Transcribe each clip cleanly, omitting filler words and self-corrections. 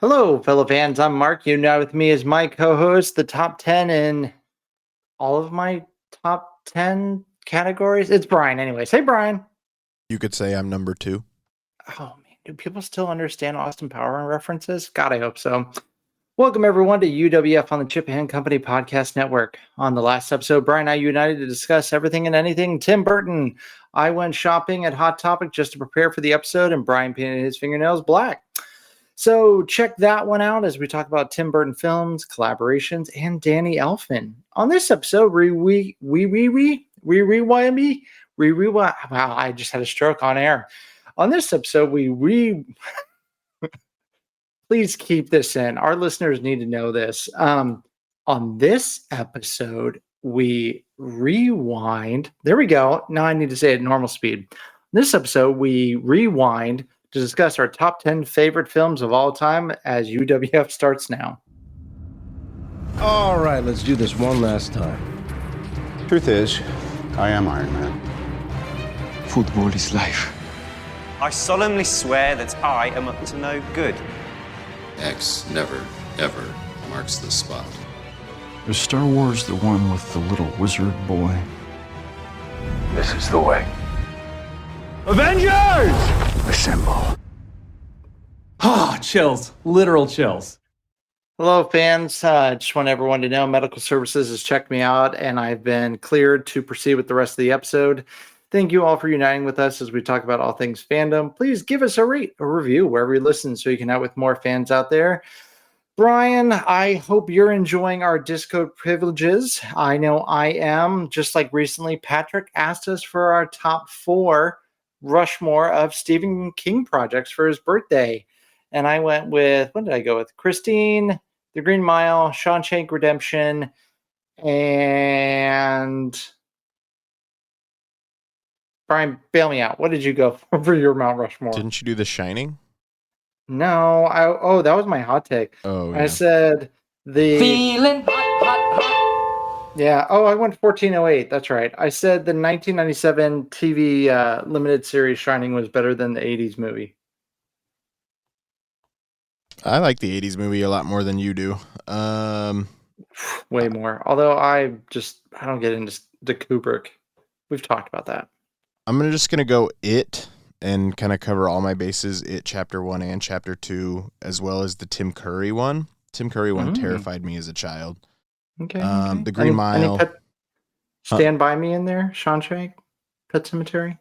Hello, fellow fans. I'm Mark. You know, with me is my co-host, the top 10 in all of my top 10 categories. It's Bryan, anyways. Hey, Bryan. You could say I'm number 2. Oh, man. Do people still understand Austin Power references? God, I hope so. Welcome, everyone, to UWF on the Chip and Company Podcast Network. On the last episode, Bryan and I united to discuss everything and anything Tim Burton. I went shopping at Hot Topic just to prepare for the episode, and Bryan painted his fingernails black. So check that one out as we talk about Tim Burton films, collaborations, and Danny Elfman. On this episode, we rewind me. Wow, I just had a stroke on air. On this episode, please keep this in. Our listeners need to know this. On this episode, we rewind. There we go. Now I need to say it at normal speed. This episode, we rewind to discuss our top 10 favorite films of all time as UWF starts now. All right, let's do this one last time. Truth is, I am Iron Man. Football is life. I solemnly swear that I am up to no good. X never, ever marks the spot. Is Star Wars the one with the little wizard boy? This is the way. Avengers! Assemble. Ah, chills. Literal chills. Hello, fans. Just want everyone to know Medical Services has checked me out, and I've been cleared to proceed with the rest of the episode. Thank you all for uniting with us as we talk about all things fandom. Please give us a rate or review wherever you listen so you can out with more fans out there. Bryan, I hope you're enjoying our Discord privileges. I know I am. Just like recently, Patrick asked us for our top 4 Rushmore of Stephen King projects for his birthday. And I went with, what did I go with? Christine, The Green Mile, Shawshank Redemption, and Bryan, bail me out. What did you go for your Mount Rushmore? Didn't you do The Shining? No, that was my hot take. Oh, yeah. I said the Feeling hot. Yeah. Oh, I went 1408. That's right. I said the 1997 TV limited series Shining was better than the 80s movie. I like the 80s movie a lot more than you do. Way more. Although I don't get into the Kubrick. We've talked about that. I'm just going to go It and kind of cover all my bases. It Chapter 1 and Chapter 2, as well as the Tim Curry one. Tim Curry one terrified me as a child. Okay. The Green Mile. Stand By Me in there? Shawshank? Pet Cemetery?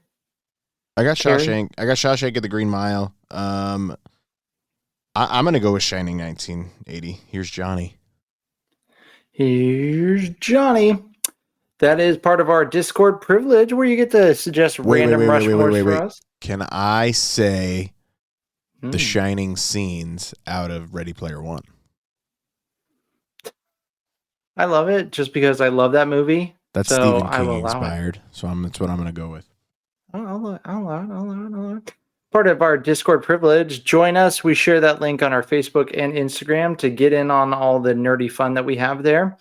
I got Shawshank. I got Shawshank at the Green Mile. I'm going to go with Shining 1980. Here's Johnny. Here's Johnny. That is part of our Discord privilege where you get to suggest random Rushmores for us. Can I say the Shining scenes out of Ready Player One? I love it just because I love that movie. That's Stephen King inspired. So that's what I'm going to go with. I'll allow it. Part of our Discord privilege. Join us. We share that link on our Facebook and Instagram to get in on all the nerdy fun that we have there.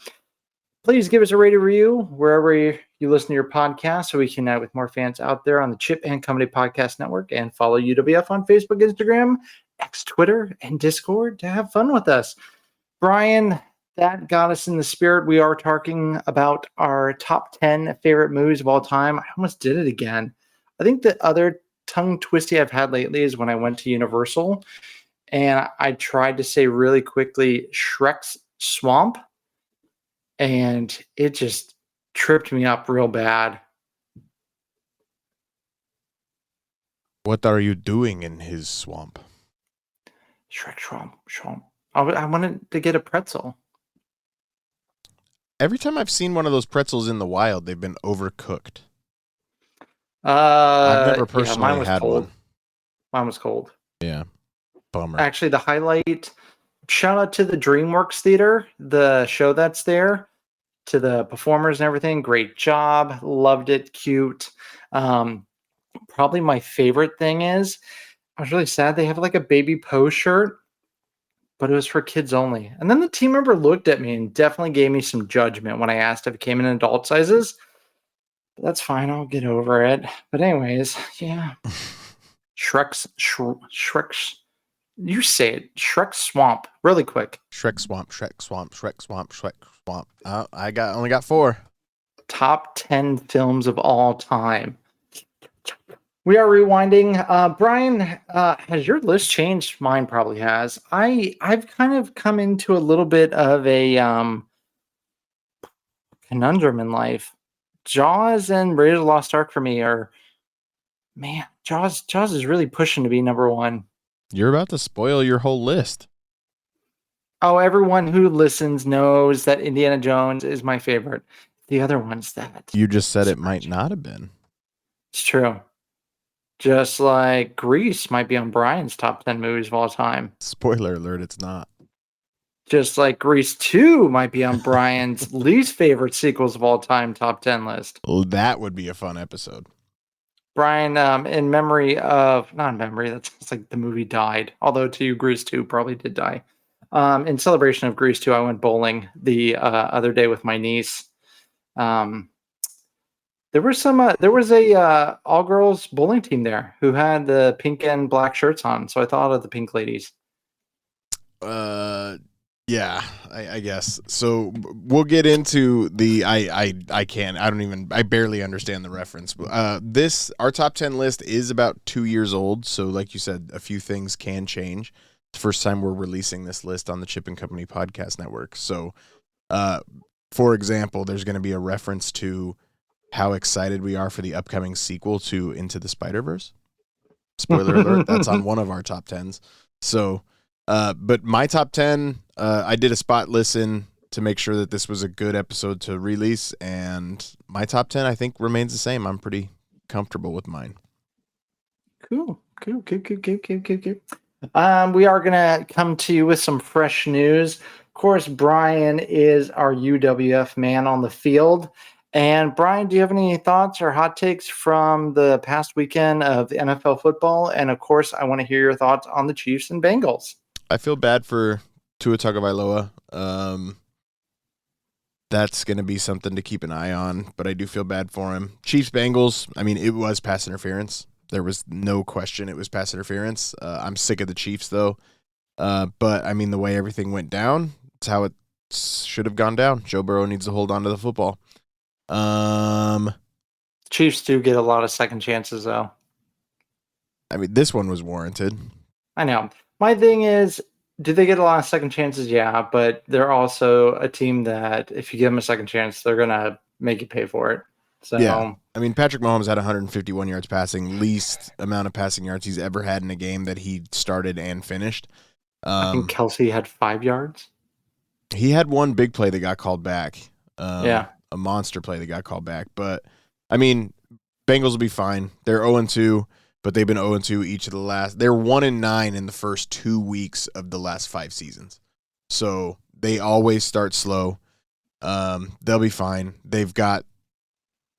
Please give us a rated review wherever you listen to your podcast so we can connect with more fans out there on the Chip and Company Podcast Network, and follow UWF on Facebook, Instagram, X, Twitter, and Discord to have fun with us. Bryan, that got us in the spirit. We are talking about our top 10 favorite movies of all time. I almost did it again. I think the other tongue twisty I've had lately is when I went to Universal and I tried to say really quickly Shrek's Swamp, and it just tripped me up real bad. What are you doing in his swamp? Shrek Swamp. I wanted to get a pretzel. Every time I've seen one of those pretzels in the wild, they've been overcooked. I've never personally had one. Mine was cold. Yeah. Bummer. Actually, the highlight, shout out to the DreamWorks Theater, the show that's there, to the performers and everything. Great job. Loved it. Cute. Probably my favorite thing is, I was really sad they have like a Baby Poe shirt, but it was for kids only. And then the team member looked at me and definitely gave me some judgment when I asked if it came in adult sizes. But that's fine. I'll get over it. But anyways, yeah. Shrek's You say it. Shrek Swamp. Really quick. Shrek Swamp, Shrek Swamp, Shrek Swamp, Shrek Swamp. Only got 4. Top 10 films of all time. We are rewinding. Bryan, has your list changed? Mine probably has. I've kind of come into a little bit of a conundrum in life. Jaws and Raiders of the Lost Ark for me are, man, Jaws is really pushing to be number 1. You're about to spoil your whole list. Oh, everyone who listens knows that Indiana Jones is my favorite. The other one's that. You just said it might not have been. It's true. Just like Grease might be on Bryan's top 10 movies of all time. Spoiler alert, it's not. Just like Grease 2 might be on Bryan's least favorite sequels of all time top 10 list. Well, that would be a fun episode. Bryan, in memory of, not in memory, that's like the movie died. Although to you, Grease 2 probably did die. In celebration of Grease 2, I went bowling the other day with my niece. There was a all girls bowling team there who had the pink and black shirts on. So I thought of the pink ladies. Yeah, I guess. So we'll get into the I barely understand the reference. Our top 10 list is about 2 years old, so like you said, a few things can change. It's the first time we're releasing this list on the Chip and Company podcast network. So for example, there's going to be a reference to how excited we are for the upcoming sequel to Into the Spider-Verse. Spoiler alert, that's on one of our top 10s. So but my top 10, I did a spot listen to make sure that this was a good episode to release, and my top 10, I think, remains the same. I'm pretty comfortable with mine. Cool. We are going to come to you with some fresh news. Of course, Bryan is our UWF man on the field. And Bryan, do you have any thoughts or hot takes from the past weekend of the NFL football? And of course, I want to hear your thoughts on the Chiefs and Bengals. I feel bad for Tua Tagovailoa. That's going to be something to keep an eye on, but I do feel bad for him. Chiefs Bengals, I mean, it was pass interference. There was no question it was pass interference. I'm sick of the Chiefs, though. But, I mean, the way everything went down, it's how it should have gone down. Joe Burrow needs to hold on to the football. Chiefs do get a lot of second chances, though. I mean, this one was warranted. I know. My thing is, do they get a lot of second chances? Yeah, but they're also a team that if you give them a second chance, they're going to make you pay for it. So yeah. I mean, Patrick Mahomes had 151 yards passing, least amount of passing yards he's ever had in a game that he started and finished. I think Kelsey had 5 yards. He had one big play that got called back. A monster play that got called back. But, I mean, Bengals will be fine. They're 0-2, but they've been 0-2 each of the last. They're 1-9 in the first 2 weeks of the last 5 seasons. So they always start slow. They'll be fine. They've got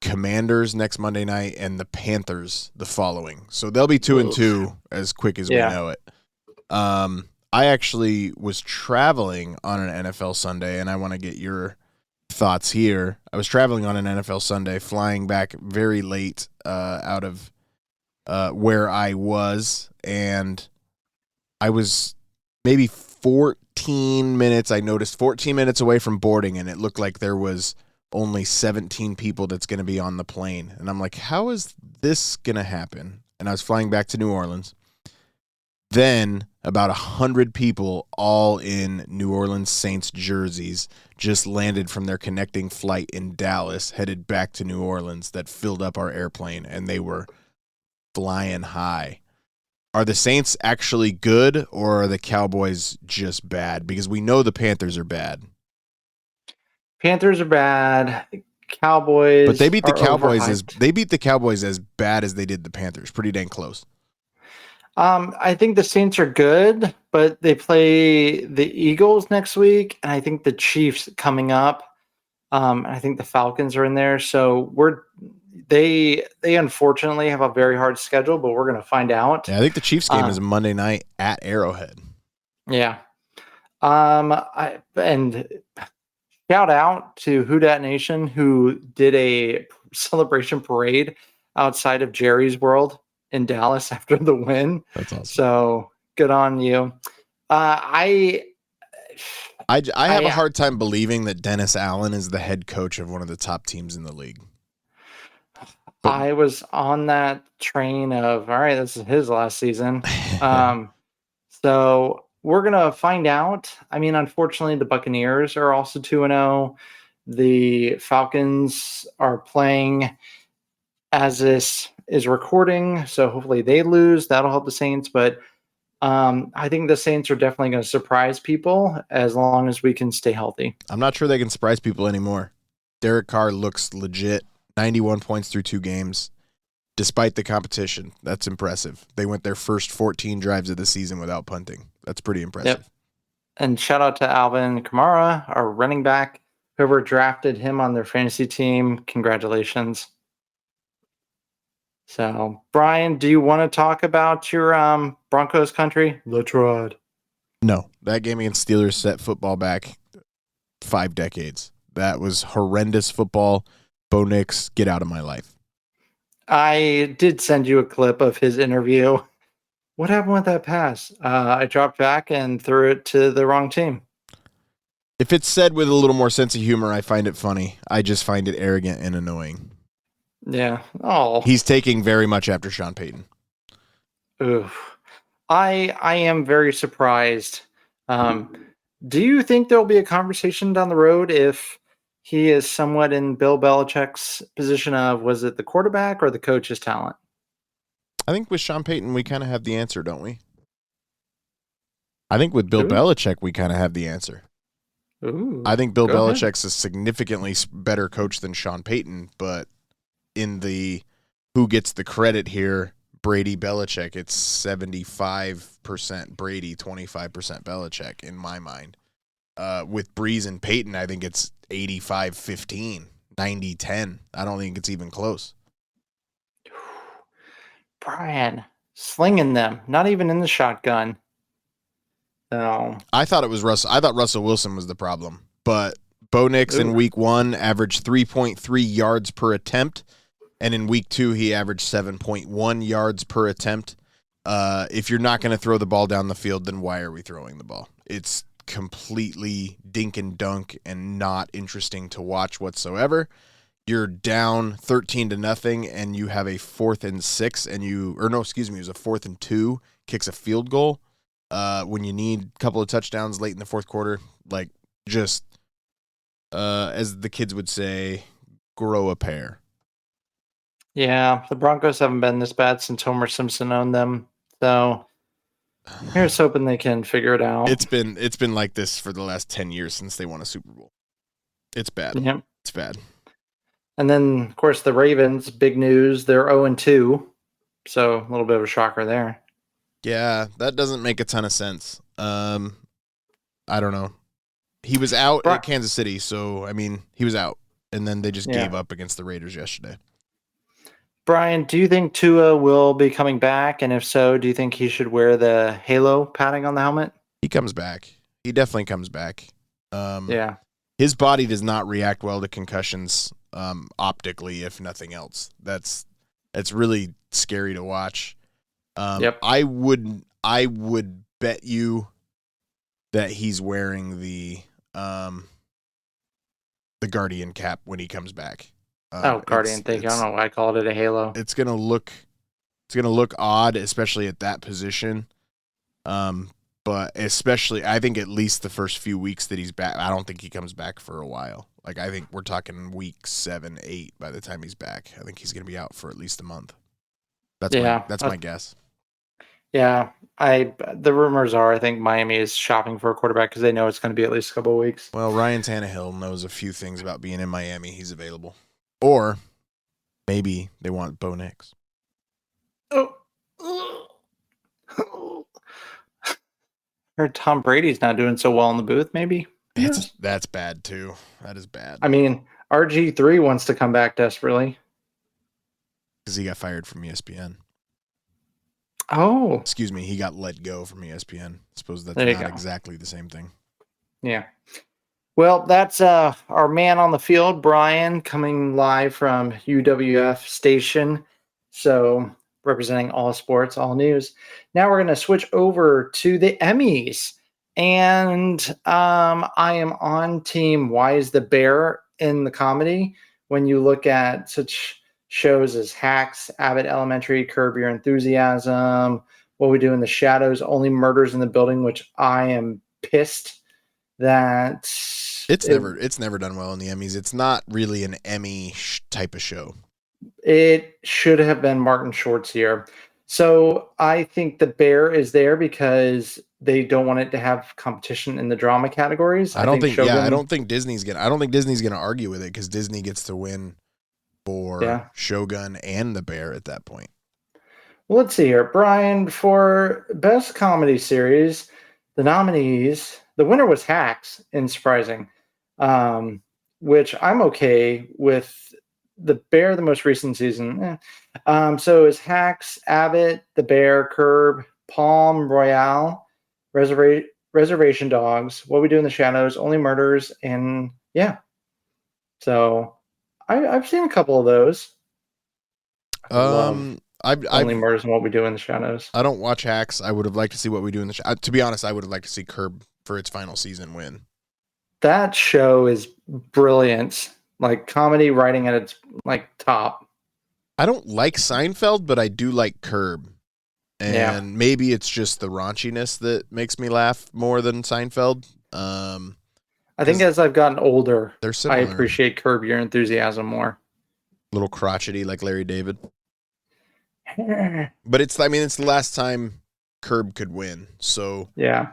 Commanders next Monday night and the Panthers the following. So they'll be 2-2 as quick as we know it. I actually was traveling on an NFL Sunday, and I want to get your thoughts here. I was traveling on an NFL Sunday, flying back very late out of where I was, and I was maybe 14 minutes. I noticed 14 minutes away from boarding, and it looked like there was only 17 people that's going to be on the plane. And I'm like, how is this going to happen? And I was flying back to New Orleans. Then about 100 people, all in New Orleans Saints jerseys, just landed from their connecting flight in Dallas, headed back to New Orleans, that filled up our airplane, and they were flying high. Are the Saints actually good, or are the Cowboys just bad? Because we know the Panthers are bad. Panthers are bad. Cowboys, but they beat the Cowboys overhyped. as bad as they did the Panthers. Pretty dang close. I think the Saints are good, but they play the Eagles next week, and I think the Chiefs coming up. And I think the Falcons are in there. So they unfortunately have a very hard schedule, but we're going to find out. Yeah, I think the Chiefs game is Monday night at Arrowhead. Yeah. And shout out to Who Dat Nation, who did a celebration parade outside of Jerry's World in Dallas after the win. That's awesome. So Good on you. I have a hard time believing that Dennis Allen is the head coach of one of the top teams in the league. But I was on that train of, all right, this is his last season. So we're going to find out. I mean, unfortunately, the Buccaneers are also 2-0. The Falcons are playing as this is recording. So hopefully they lose. That'll help the Saints. But I think the Saints are definitely going to surprise people as long as we can stay healthy. I'm not sure they can surprise people anymore. Derek Carr looks legit. 91 points through 2 games. Despite the competition, that's impressive. They went their first 14 drives of the season without punting. That's pretty impressive. Yep. And shout out to Alvin Kamara, our running back. Whoever drafted him on their fantasy team, congratulations. So, Brian, do you want to talk about your Broncos country? Let's ride. No, that game against Steelers set football back 5 decades. That was horrendous football. Bo Nix, get out of my life. I did send you a clip of his interview. What happened with that pass? I dropped back and threw it to the wrong team. If it's said with a little more sense of humor, I find it funny. I just find it arrogant and annoying. Yeah. Oh. He's taking very much after Sean Payton. Oof. I am very surprised. Do you think there'll be a conversation down the road if he is somewhat in Bill Belichick's position of, was it the quarterback or the coach's talent? I think with Sean Payton, we kind of have the answer, don't we? I think with Bill Ooh. Belichick, we kind of have the answer. Ooh, I think Bill go ahead. Belichick's a significantly better coach than Sean Payton, but in the who gets the credit here, Brady Belichick, it's 75% Brady, 25% Belichick in my mind. With Breeze and Peyton, I think it's 85-15, 90-10. I don't think it's even close. Bryan, slinging them, not even in the shotgun. No. I thought it was Russell. I thought Russell Wilson was the problem, but Bo Nix in week 1 averaged 3.3 yards per attempt, and in week 2 he averaged 7.1 yards per attempt. If you're not going to throw the ball down the field, then why are we throwing the ball? It's completely dink and dunk and not interesting to watch whatsoever. You're down 13-0 and you have a 4th and 6 and it was a 4th and 2, kicks a field goal when you need a couple of touchdowns late in the fourth quarter. Like, just as the kids would say, grow a pair. Yeah, the Broncos haven't been this bad since Homer Simpson owned them. So here's hoping they can figure it out. It's been like this for the last 10 years since they won a Super Bowl. It's bad. Yep. It's bad. And then, of course, the Ravens, big news. They're 0-2. So a little bit of a shocker there. Yeah, that doesn't make a ton of sense. I don't know. He was out at Kansas City, so, I mean, he was out. And then they just gave up against the Raiders yesterday. Brian, do you think Tua will be coming back? And if so, do you think he should wear the halo padding on the helmet? He comes back. He definitely comes back. Yeah. His body does not react well to concussions optically, if nothing else. That's really scary to watch. Yep. I would bet you that he's wearing the Guardian cap when he comes back. Guardian, thank you. I don't know why I called it a halo. It's gonna look odd, especially at that position. But especially, I think at least the first few weeks that he's back, I don't think he comes back for a while. Like, I think we're talking week 7, 8 by the time he's back. I think he's gonna be out for at least a month. That's my guess. Yeah, the rumors are I think Miami is shopping for a quarterback because they know it's going to be at least a couple of weeks. Well, Ryan Tannehill knows a few things about being in Miami. He's available. Or maybe they want Bo Nix. Heard Tom Brady's not doing so well in the booth, maybe? That's bad, too. That is bad. I mean, RG3 wants to come back desperately. Because he got fired from ESPN. Oh. Excuse me, he got let go from ESPN. I suppose that's not exactly the same thing. Yeah. Well, that's our man on the field, Bryan, coming live from UWF station. So representing all sports, all news. Now we're going to switch over to the Emmys. And I am on team Why is the Bear in the comedy. When you look at such shows as Hacks, Abbott Elementary, Curb Your Enthusiasm, What We Do in the Shadows, Only Murders in the Building, which I am pissed that It's never done well in the Emmys. It's not really an Emmy type of show. It should have been Martin Short's year. So I think the Bear is there because they don't want it to have competition in the drama categories. I don't think Shogun, Disney's gonna argue with it because Disney gets to win for Shogun and the Bear at that point. Well, let's see here. Bryan, for Best Comedy Series, the nominees, the winner was Hacks, in surprising, which I'm okay with. The Bear, the most recent season. So is Hacks, Abbott, The Bear, Curb, Palm Royale, Reservation Dogs, What We Do in the Shadows, Only Murders, and yeah. So I've seen a couple of those. Only Murders and What We Do in the Shadows. I don't watch Hacks. I would have liked to see What We Do in the Shadows. To be honest, I would have liked to see Curb for its final season win. That show is brilliant. Like comedy writing at its top. I don't like Seinfeld, but I do like Curb. And maybe it's just the raunchiness that makes me laugh more than Seinfeld. I think as I've gotten older, they're similar. I appreciate Curb Your Enthusiasm more. A little crotchety like Larry David. But it's the last time Curb could win. So yeah.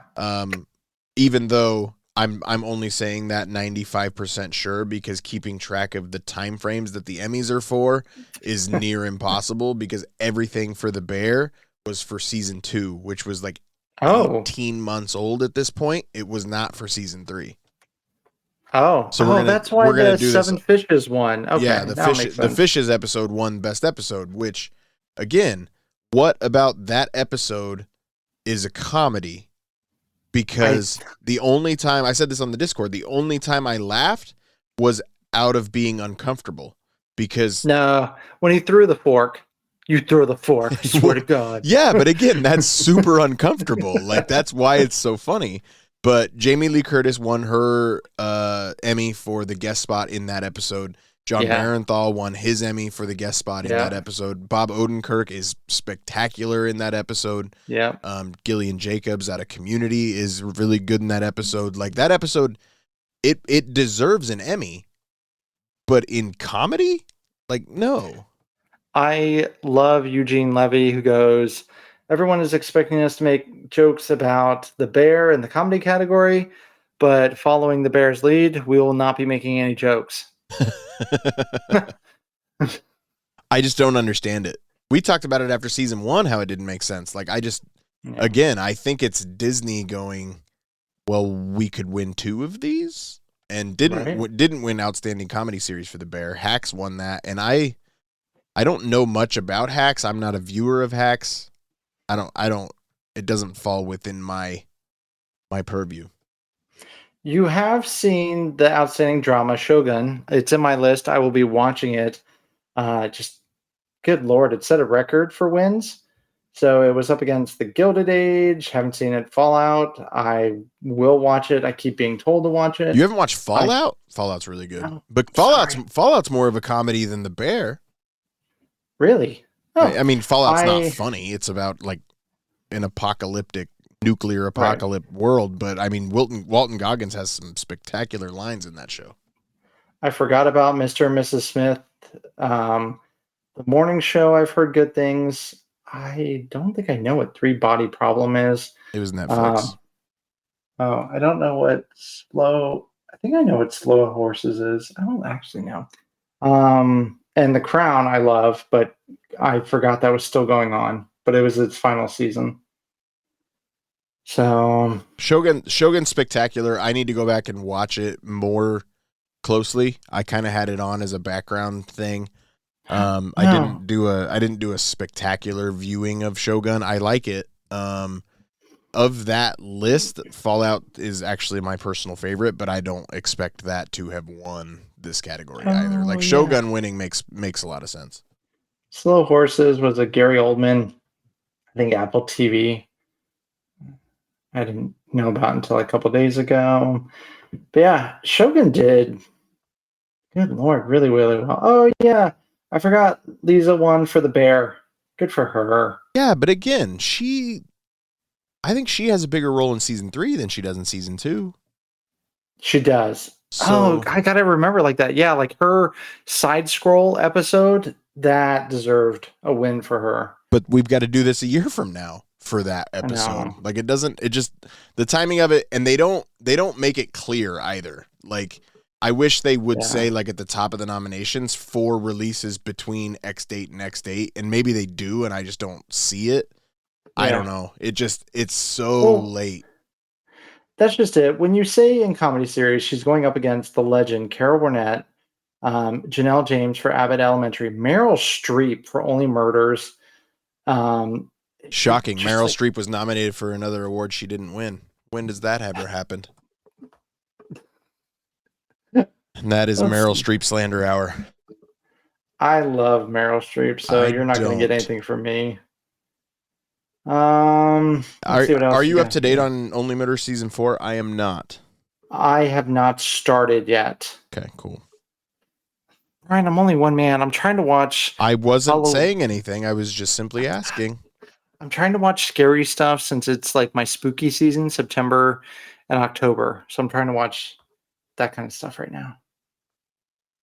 Even though I'm only saying that 95% sure because keeping track of the time frames that the Emmys are for is near impossible because everything for The Bear was for season 2, which was 18 months old at this point. It was not for season 3. So that's why the Seven Fishes won. Okay, yeah, the Fishes episode won Best Episode, which, again, what about that episode is a comedy? Because the only time, I said this on the Discord, the only time I laughed was out of being uncomfortable. Because no, when he threw the fork, you throw the fork, I swear to God. Yeah, but again, that's super uncomfortable. That's why it's so funny. But Jamie Lee Curtis won her Emmy for the guest spot in that episode. John Barenthal won his Emmy for the guest spot in that episode. Bob Odenkirk is spectacular in that episode. Yeah. Gillian Jacobs out of Community is really good in that episode. That episode, it deserves an Emmy, but in comedy, no. I love Eugene Levy, who goes, everyone is expecting us to make jokes about the Bear in the comedy category, but following the Bear's lead, we will not be making any jokes. I just don't understand it. We talked about it after season 1, how it didn't make sense. Again, I think it's Disney going, well, we could win 2 of these and didn't win Outstanding Comedy Series for The Bear. Hacks won that. And I don't know much about Hacks. I'm not a viewer of Hacks. It doesn't fall within my purview. You have seen the outstanding drama Shogun. It's in my list. I will be watching it. Just good Lord, it set a record for wins. So it was up against The Gilded Age. Haven't seen it. Fallout. I will watch it. I keep being told to watch it. You haven't watched Fallout? Fallout's really good. But Fallout's more of a comedy than The Bear. Really? Oh, Fallout's not funny. It's about an apocalyptic nuclear apocalypse world, but Walton Goggins has some spectacular lines in that show. I forgot about Mr. and Mrs. Smith. The morning show, I've heard good things. I don't think I know what Three Body Problem is. It was Netflix. I don't know what I think I know what Slow Horses is. I don't actually know. And The Crown I love, but I forgot that was still going on, but it was its final season. So Shogun's spectacular. I need to go back and watch it more closely. I kind of had it on as a background thing. I didn't do a spectacular viewing of Shogun. I like it. Of that list, Fallout is actually my personal favorite, but I don't expect that to have won this category either. Shogun winning makes a lot of sense. Slow Horses was a Gary Oldman, I think Apple TV. I didn't know about until a couple days ago. But yeah, Shogun did, good lord, really, really well. Oh yeah, I forgot Lisa won for The Bear. Good for her. Yeah, but again, I think she has a bigger role in season 3 than she does in season 2. She does. So, Oh, I gotta remember like that. Yeah, like her side scroll episode that deserved a win for her. but we've got to do this a year from now for that I episode. know. Like it just the timing of it, and they don't make it clear either. Like I wish they would Yeah. say like at the top of the nominations for releases between X date and X date, and maybe they do, and I just don't see it. I Yeah. don't know. It's so Well, late. that's just it. When you say in comedy series, she's going up against the legend Carol Burnett, Janelle James for Abbott Elementary, Meryl Streep for Only Murders. Shocking. Just Meryl like- Streep was nominated for another award she didn't win. When does that ever happen? And that is Let's Meryl see. Streep slander hour. I love Meryl Streep, so I you're not going to get don't. anything from me. Let's see what else Are we you up got to date here. on Only Murders season 4? I am not. I have not started yet. Okay, cool. Ryan, I'm only one man. I'm trying to watch. I wasn't Halloween- saying anything. I was just simply asking. I'm trying to watch scary stuff since it's like my spooky season, September and October. So I'm trying to watch that kind of stuff right now.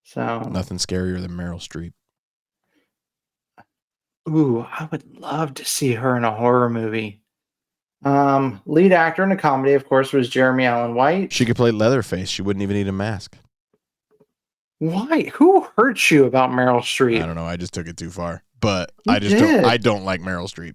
So, Nothing scarier than Meryl Streep. ooh, I would love to see her in a horror movie. Lead actor in a comedy, of course, was Jeremy Allen White. She could play Leatherface. She wouldn't even need a mask. Why? Who hurt you about Meryl Streep? I don't know. I just took it too far. But You I just did. don't. I don't like Meryl Streep.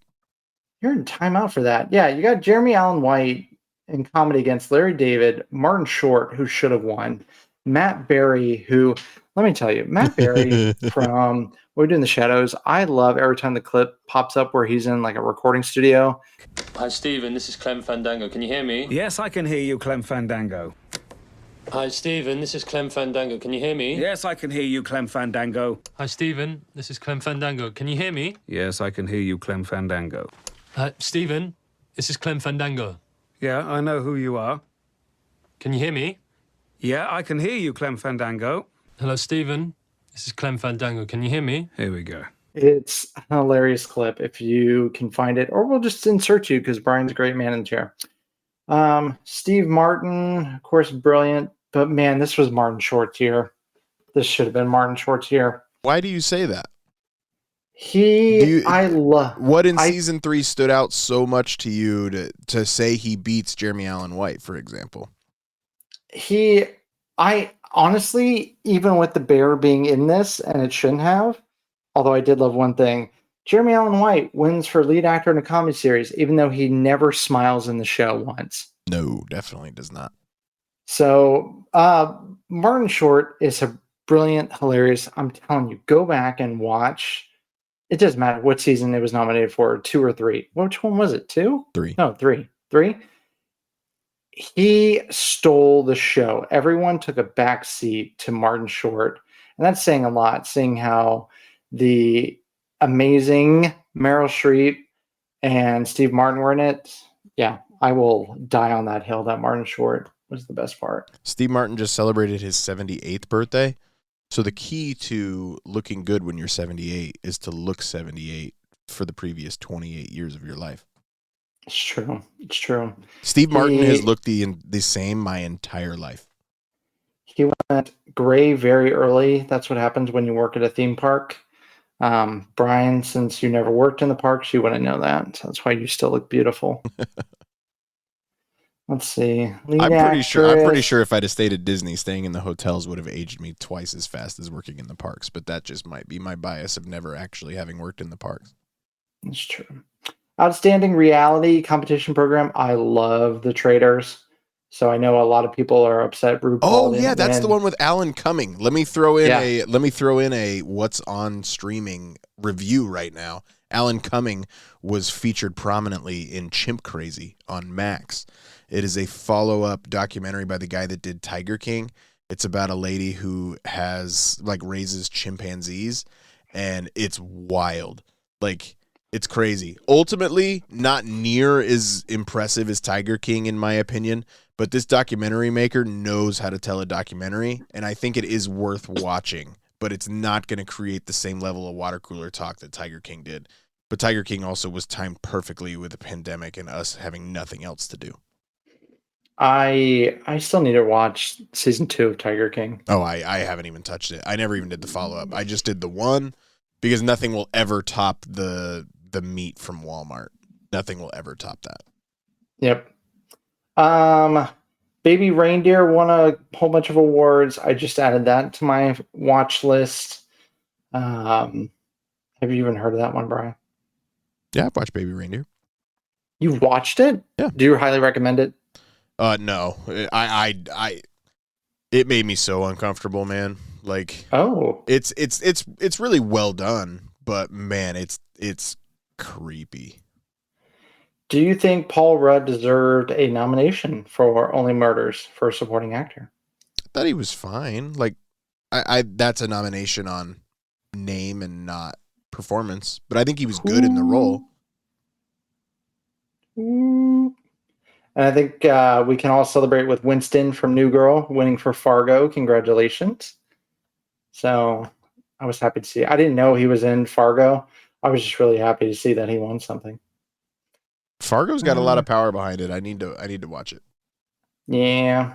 You're in timeout for that. Yeah, you got Jeremy Allen White in comedy against Larry David, Martin Short, who should have won, Matt Berry, who, let me tell you, Matt Berry from What We Do in the Shadows, I love every time the clip pops up where he's in like a recording studio. Hi, Stephen. This is Clem Fandango. Can you hear me? Yes, I can hear you, Clem Fandango. Hi, Stephen. This is Clem Fandango. Can you hear me? Yes, I can hear you, Clem Fandango. Hi, Stephen. This is Clem Fandango. Can you hear me? Yes, I can hear you, Clem Fandango. Hi, Stephen. This is Clem Fandango. Yeah, I know who you are. Can you hear me? Yeah, I can hear you, Clem Fandango. Hello, Stephen. This is Clem Fandango. Can you hear me? Here we go. It's a hilarious clip if you can find it, or we'll just insert you because Brian's a great man in the chair. Steve Martin, of course, brilliant, but man, this was Martin Short's year. This should have been Martin Short's year. Why do you say that? I love what in season 3 stood out so much to you to say he beats Jeremy Allen White, for example? I honestly, even with the bear being in this, and it shouldn't have, although I did love one thing, Jeremy Allen White wins for lead actor in a comedy series, even though he never smiles in the show once. No, definitely does not. So Martin Short is a brilliant, hilarious. I'm telling you, go back and watch. It doesn't matter what season it was nominated for, 2 or 3. Which one was it? 2? 3. No, 3. 3. He stole the show. Everyone took a back seat to Martin Short. And that's saying a lot, seeing how the amazing Meryl Streep and Steve Martin were in it. Yeah, I will die on that hill that Martin Short was the best part. Steve Martin just celebrated his 78th birthday. So the key to looking good when you're 78 is to look 78 for the previous 28 years of your life. It's true. It's true. Steve Martin has looked the same my entire life. He went gray very early. That's what happens when you work at a theme park. Bryan, since you never worked in the parks, you wouldn't know that. So that's why you still look beautiful. Let's see. I'm pretty sure if I'd have stayed at Disney, staying in the hotels would have aged me twice as fast as working in the parks. But that just might be my bias of never actually having worked in the parks. That's true. Outstanding reality competition program. I love The Traders. So I know a lot of people are upset. RuPaul Oh didn't yeah, that's win. the one with Alan Cumming. Let me throw in a what's on streaming review right now. Alan Cumming was featured prominently in Chimp Crazy on Max. It is a follow-up documentary by the guy that did Tiger King. It's about a lady who raises chimpanzees, and it's wild. Like, it's crazy. Ultimately, not near as impressive as Tiger King, in my opinion, but this documentary maker knows how to tell a documentary, and I think it is worth watching, but it's not going to create the same level of water cooler talk that Tiger King did. But Tiger King also was timed perfectly with the pandemic and us having nothing else to do. I still need to watch season 2 of Tiger King. Oh, I haven't even touched it. I never even did the follow-up. I just did the one because nothing will ever top the meat from Walmart. Nothing will ever top that. Yep. Baby Reindeer won a whole bunch of awards. I just added that to my watch list. Have you even heard of that one, Brian? Yeah, I've watched Baby Reindeer. You watched it? Yeah. Do you highly recommend it? No. It made me so uncomfortable, man. Like, Oh. it's really well done, but man, it's creepy. Do you think Paul Rudd deserved a nomination for Only Murders for supporting actor? I thought he was fine. Like, I that's a nomination on name and not performance, but I think he was good in the role. And I think we can all celebrate with Winston from New Girl winning for Fargo. Congratulations. So I was happy to see. I didn't know he was in Fargo. I was just really happy to see that he won something. Fargo's got a lot of power behind it. I need to watch it. Yeah.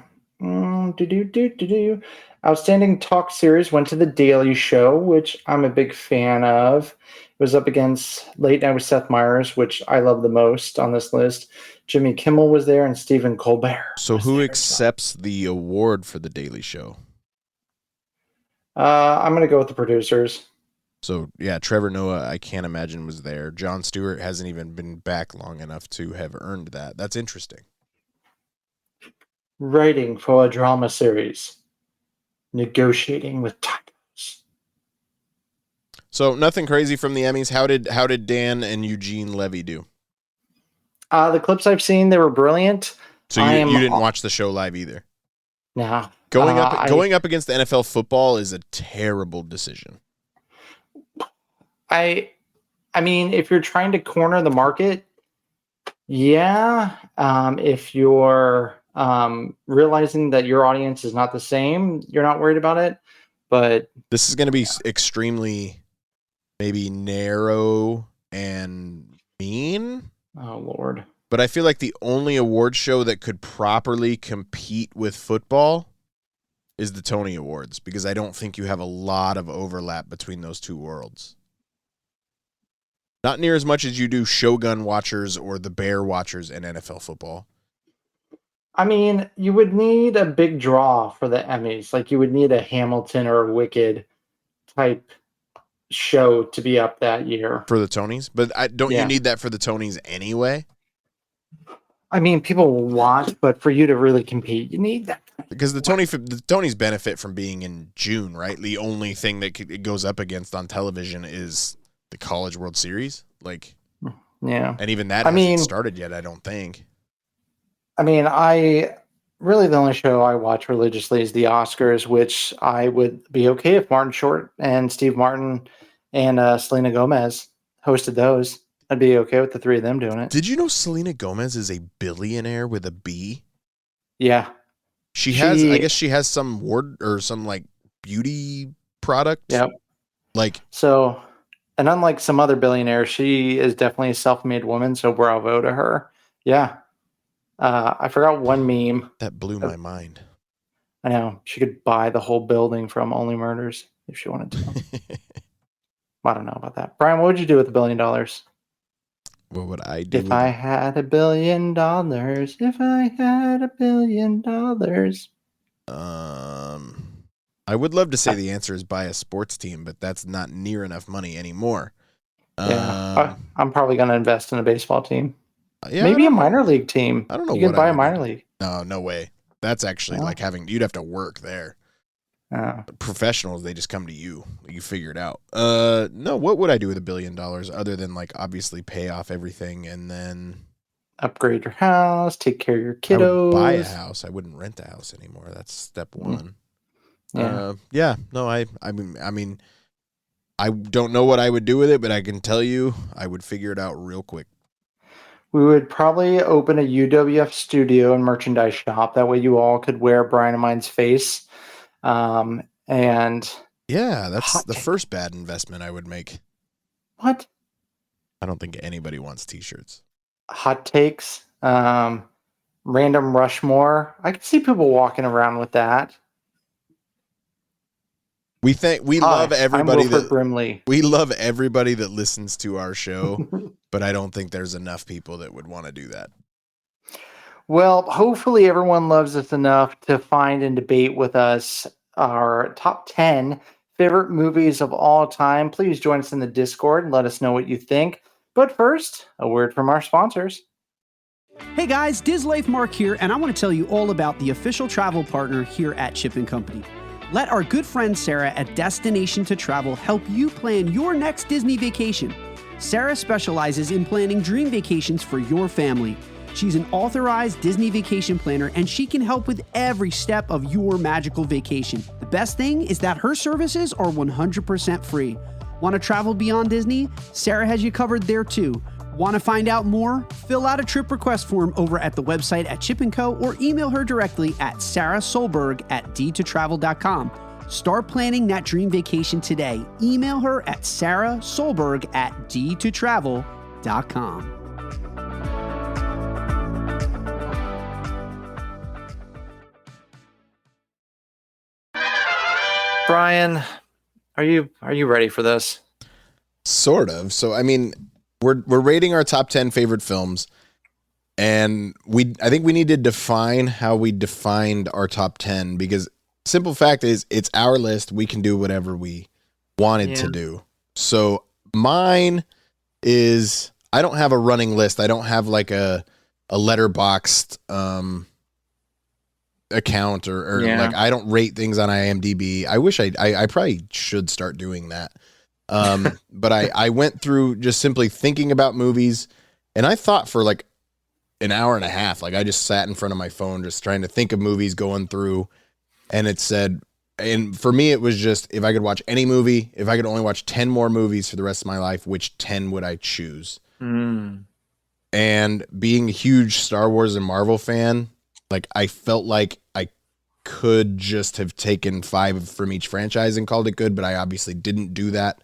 Outstanding talk series went to The Daily Show, which I'm a big fan of. It was up against Late Night with Seth Meyers, which I love the most on this list. Jimmy Kimmel was there, and Stephen Colbert. So who accepts the award for The Daily Show? I'm going to go with the producers. So, yeah, Trevor Noah, I can't imagine, was there. Jon Stewart hasn't even been back long enough to have earned that. That's interesting. Writing for a drama series. Negotiating with typos. So, nothing crazy from the Emmys. How did Dan and Eugene Levy do? The clips I've seen, they were brilliant. So you didn't watch the show live either? No. Going up against the NFL football is a terrible decision. I mean, if you're trying to corner the market, yeah. If you're realizing that your audience is not the same, you're not worried about it. But this is going to be extremely maybe narrow and mean. Oh, Lord. But I feel like the only award show that could properly compete with football is the Tony Awards, because I don't think you have a lot of overlap between those two worlds. Not near as much as you do Shogun watchers or the Bear watchers in NFL football. I mean, you would need a big draw for the Emmys. Like, you would need a Hamilton or a Wicked type show to be up that year. For the Tonys? But you need that for the Tonys anyway? I mean, people will watch, but for you to really compete, you need that. Because the Tonys benefit from being in June, right? The only thing that it goes up against on television is the College World Series. Like, yeah. And even that hasn't started yet, I don't think. I mean, the only show I watch religiously is the Oscars, which I would be okay if Martin Short and Steve Martin and Selena Gomez hosted those. I'd be okay with the three of them doing it. Did you know Selena Gomez is a billionaire with a B? Yeah. I guess she has some ward or some like beauty product. Yep. Like, so, and unlike some other billionaires, she is definitely a self-made woman. So bravo to her. Yeah. I forgot one meme. That blew my mind. I know. She could buy the whole building from Only Murders if she wanted to. I don't know about that. Brian, what would you do with $1 billion? What would I do? If I had $1 billion, if I had $1 billion. I would love to say the answer is buy a sports team, but that's not near enough money anymore. Yeah, I'm probably going to invest in a baseball team. Yeah, maybe a minor league team. I don't know. You can buy a minor league. No way. That's actually like you'd have to work there. Professionals, they just come to you. You figure it out. No, what would I do with $1 billion other than like obviously pay off everything and then upgrade your house, take care of your kiddos? I would buy a house. I wouldn't rent a house anymore. That's step one. Yeah. No, I mean, I don't know what I would do with it, but I can tell you I would figure it out real quick. We would probably open a UWF studio and merchandise shop. That way you all could wear Brian and mine's face. And Yeah, that's Hot the take. first bad investment I would make. what? I don't think anybody wants t-shirts. Hot takes. Random Rushmore. I could see people walking around with that. We love Hi, I'm everybody Wilford that Brimley. we love everybody that listens to our show, but I don't think there's enough people that would want to do that. Well, hopefully everyone loves us enough to find and debate with us our top 10 favorite movies of all time. Please join us in the Discord and let us know what you think. But first, a word from our sponsors. Hey guys, Diz Life Mark here, and I want to tell you all about the official travel partner here at Chip & Company. Let our good friend Sarah at Destination to Travel help you plan your next Disney vacation. Sarah specializes in planning dream vacations for your family. She's an authorized Disney vacation planner, and she can help with every step of your magical vacation. The best thing is that her services are 100% free. Want to travel beyond Disney? Sarah has you covered there too. Want to find out more? Fill out a trip request form over at the website at Chip & Co. or email her directly at sarahsolberg@d2travel.com. Start planning that dream vacation today. Email her at sarahsolberg@d2travel.com. Brian, are you ready for this? Sort of. So I mean, we're rating our top 10 favorite films, and I think we need to define how we defined our top 10, because simple fact is it's our list. We can do whatever we wanted to do. So mine is, I don't have a running list. I don't have like a letterboxed account or like, I don't rate things on IMDb. I wish I probably should start doing that. But I went through just simply thinking about movies, and I thought for like an hour and a half. Like I just sat in front of my phone just trying to think of movies, going through, and it said, and for me it was just, if I could watch any movie, if I could only watch 10 more movies for the rest of my life, which 10 would I choose? And being a huge Star Wars and Marvel fan, like I felt like I could just have taken 5 from each franchise and called it good, but I obviously didn't do that.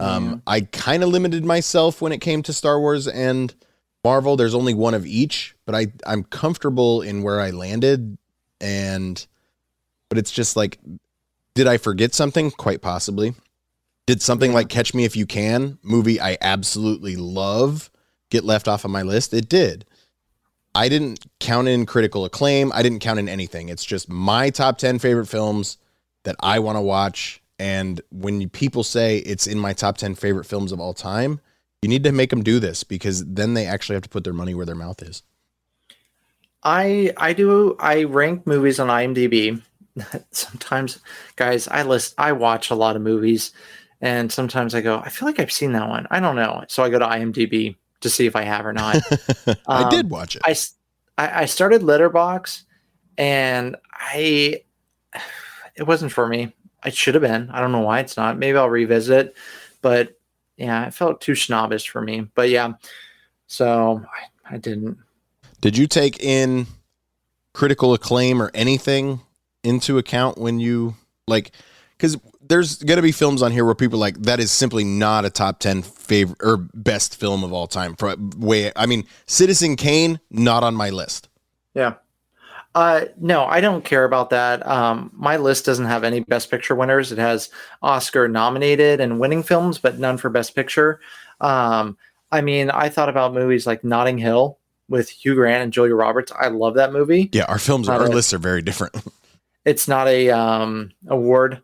I kind of limited myself when it came to Star Wars and Marvel. There's only one of each, but I'm comfortable in where I landed. But it's just like, did I forget something? Quite possibly. Did something like Catch Me If You Can, movie I absolutely love, get left off of my list? It did. I didn't count in critical acclaim. I didn't count in anything. It's just my top 10 favorite films that I want to watch. And when people say it's in my top 10 favorite films of all time, you need to make them do this, because then they actually have to put their money where their mouth is. I rank movies on IMDb. Sometimes, guys, I watch a lot of movies, and sometimes I go, I feel like I've seen that one. I don't know. So I go to IMDb to see if I have or not. I did watch it. I started Letterboxd, and it wasn't for me. It should have been. I don't know why it's not. Maybe I'll revisit it. But yeah, it felt too snobbish for me. But yeah, so I didn't. Did you take in critical acclaim or anything into account when you, like, because there's going to be films on here where people are like, that is simply not a top 10 favorite or best film of all time. I mean, Citizen Kane, not on my list. Yeah. No, I don't care about that. My list doesn't have any Best Picture winners. It has Oscar nominated and winning films, but none for Best Picture. I mean, I thought about movies like Notting Hill with Hugh Grant and Julia Roberts. I love that movie. Yeah, our lists are very different. It's not a award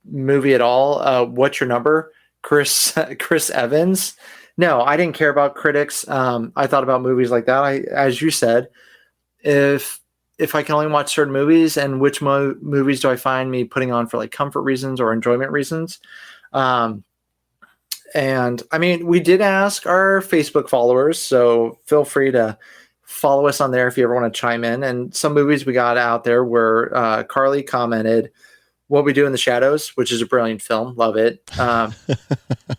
movie at all. What's Your Number? Chris Evans. No, I didn't care about critics. I thought about movies like that. As you said, if I can only watch certain movies, and which movies do I find me putting on for like comfort reasons or enjoyment reasons? And I mean, we did ask our Facebook followers, so feel free to follow us on there if you ever want to chime in. And some movies we got out there were Carly commented, What We Do in the Shadows, which is a brilliant film. Love it.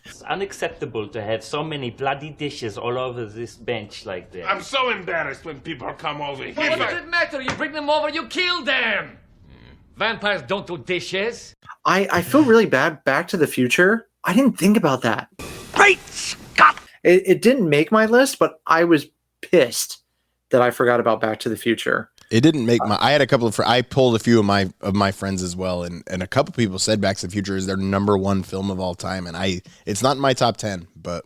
It's unacceptable to have so many bloody dishes all over this bench like that. I'm so embarrassed when people come over here. What does it matter? You bring them over, you kill them. Vampires don't do dishes. I feel really bad. Back to the Future. I didn't think about that. Great Scott! It didn't make my list, but I was pissed that I forgot about Back to the Future. It didn't make my. I had a couple of. I pulled a few of my friends as well, and a couple people said Back to the Future is their number one film of all time, and it's not in my top 10, but.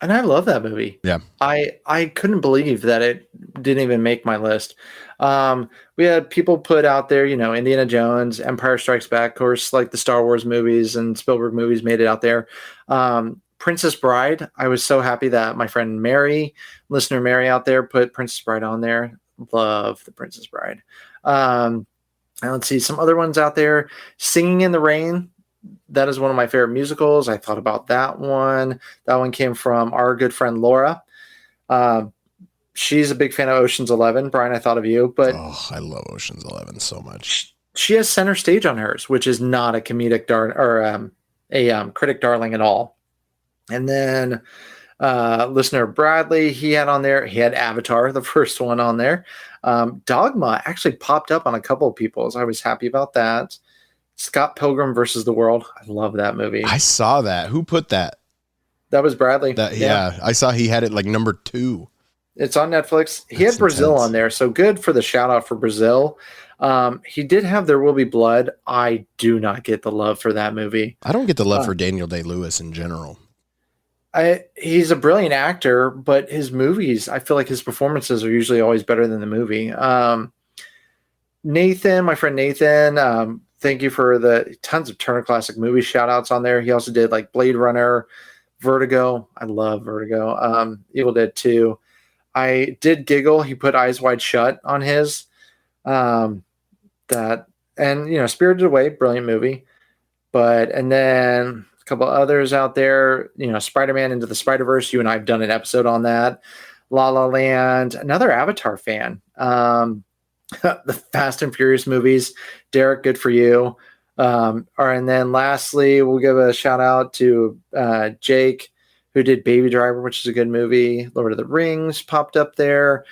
And I love that movie. Yeah, I couldn't believe that it didn't even make my list. We had people put out there, Indiana Jones, Empire Strikes Back, of course, like the Star Wars movies and Spielberg movies made it out there. Princess Bride. I was so happy that my friend Mary, listener Mary out there, put Princess Bride on there. Love the Princess Bride. And let's see some other ones out there. Singing in the Rain. That is one of my favorite musicals. I thought about that one. That one came from our good friend Laura. She's a big fan of Ocean's 11. Brian, I thought of you, but I love Ocean's 11 so much. She has center stage on hers, which is not a comedic a critic darling at all. And then listener Bradley, he had on there. He had Avatar, the first one on there. Dogma actually popped up on a couple of people's. I was happy about that. Scott Pilgrim versus the World. I love that movie. I saw that. Who put that? That was Bradley. Yeah, I saw he had it like number 2. It's on Netflix. He had Brazil intense. on there, so good for the shout out for Brazil. He did have There Will Be Blood. I do not get the love for that movie. I don't get the love for Daniel Day-Lewis in general. He's a brilliant actor, but his movies, I feel like his performances are usually always better than the movie. Nathan, my friend Nathan, thank you for the tons of Turner Classic Movie shout outs on there. He also did like Blade Runner, Vertigo. I love Vertigo. Evil Dead 2. I did giggle. He put Eyes Wide Shut on his. Spirited Away, brilliant movie. And then a couple others out there, Spider-Man Into the Spider-Verse. You and I have done an episode on that. La La Land, another Avatar fan. The Fast and Furious movies. Derek, good for you. And then lastly, we'll give a shout out to Jake, who did Baby Driver, which is a good movie. Lord of the Rings popped up there.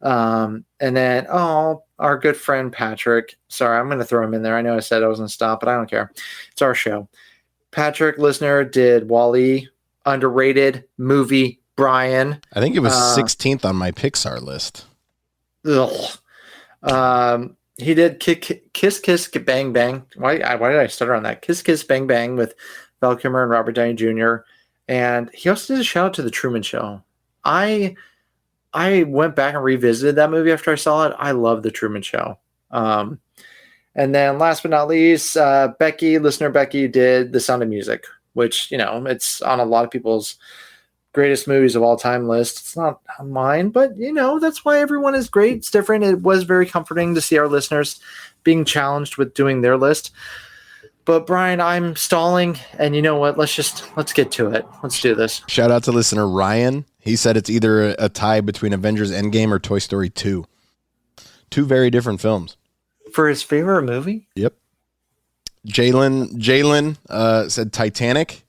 And then, our good friend Patrick. Sorry, I'm going to throw him in there. I know I said I was going to stop, but I don't care. It's our show. Patrick, listener, did Wall-E, underrated movie. Bryan. I think it was 16th on my Pixar list. He did Kiss Kiss Bang Bang. Why did I stutter on that? Kiss Kiss Bang Bang with Val Kilmer and Robert Downey Jr. And he also did a shout out to The Truman Show. I went back and revisited that movie after I saw it. I love The Truman Show. And then last but not least, listener Becky did The Sound of Music, which, it's on a lot of people's greatest movies of all time list. It's not on mine, but that's why everyone is great. It's different. It was very comforting to see our listeners being challenged with doing their list. But Brian, I'm stalling, and you know what? Let's get to it. Let's do this. Shout out to listener Ryan. He said it's either a tie between Avengers Endgame or Toy Story 2. Two very different films. For his favorite movie? Yep. Jalen said Titanic.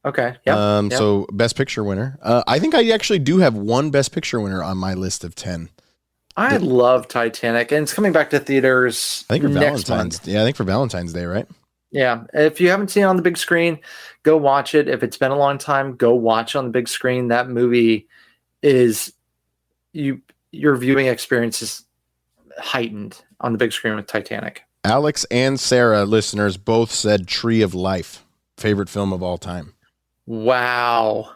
Okay. Yep. So Best Picture winner. I think I actually do have one Best Picture winner on my list of 10. I love Titanic, and it's coming back to theaters. I think for next Valentine's. month. Yeah, I think for Valentine's Day, right? Yeah. If you haven't seen it on the big screen, go watch it. If it's been a long time, go watch it on the big screen. That movie is your viewing experience is heightened on the big screen with Titanic. Alex and Sarah, listeners, both said Tree of Life, favorite film of all time. Wow.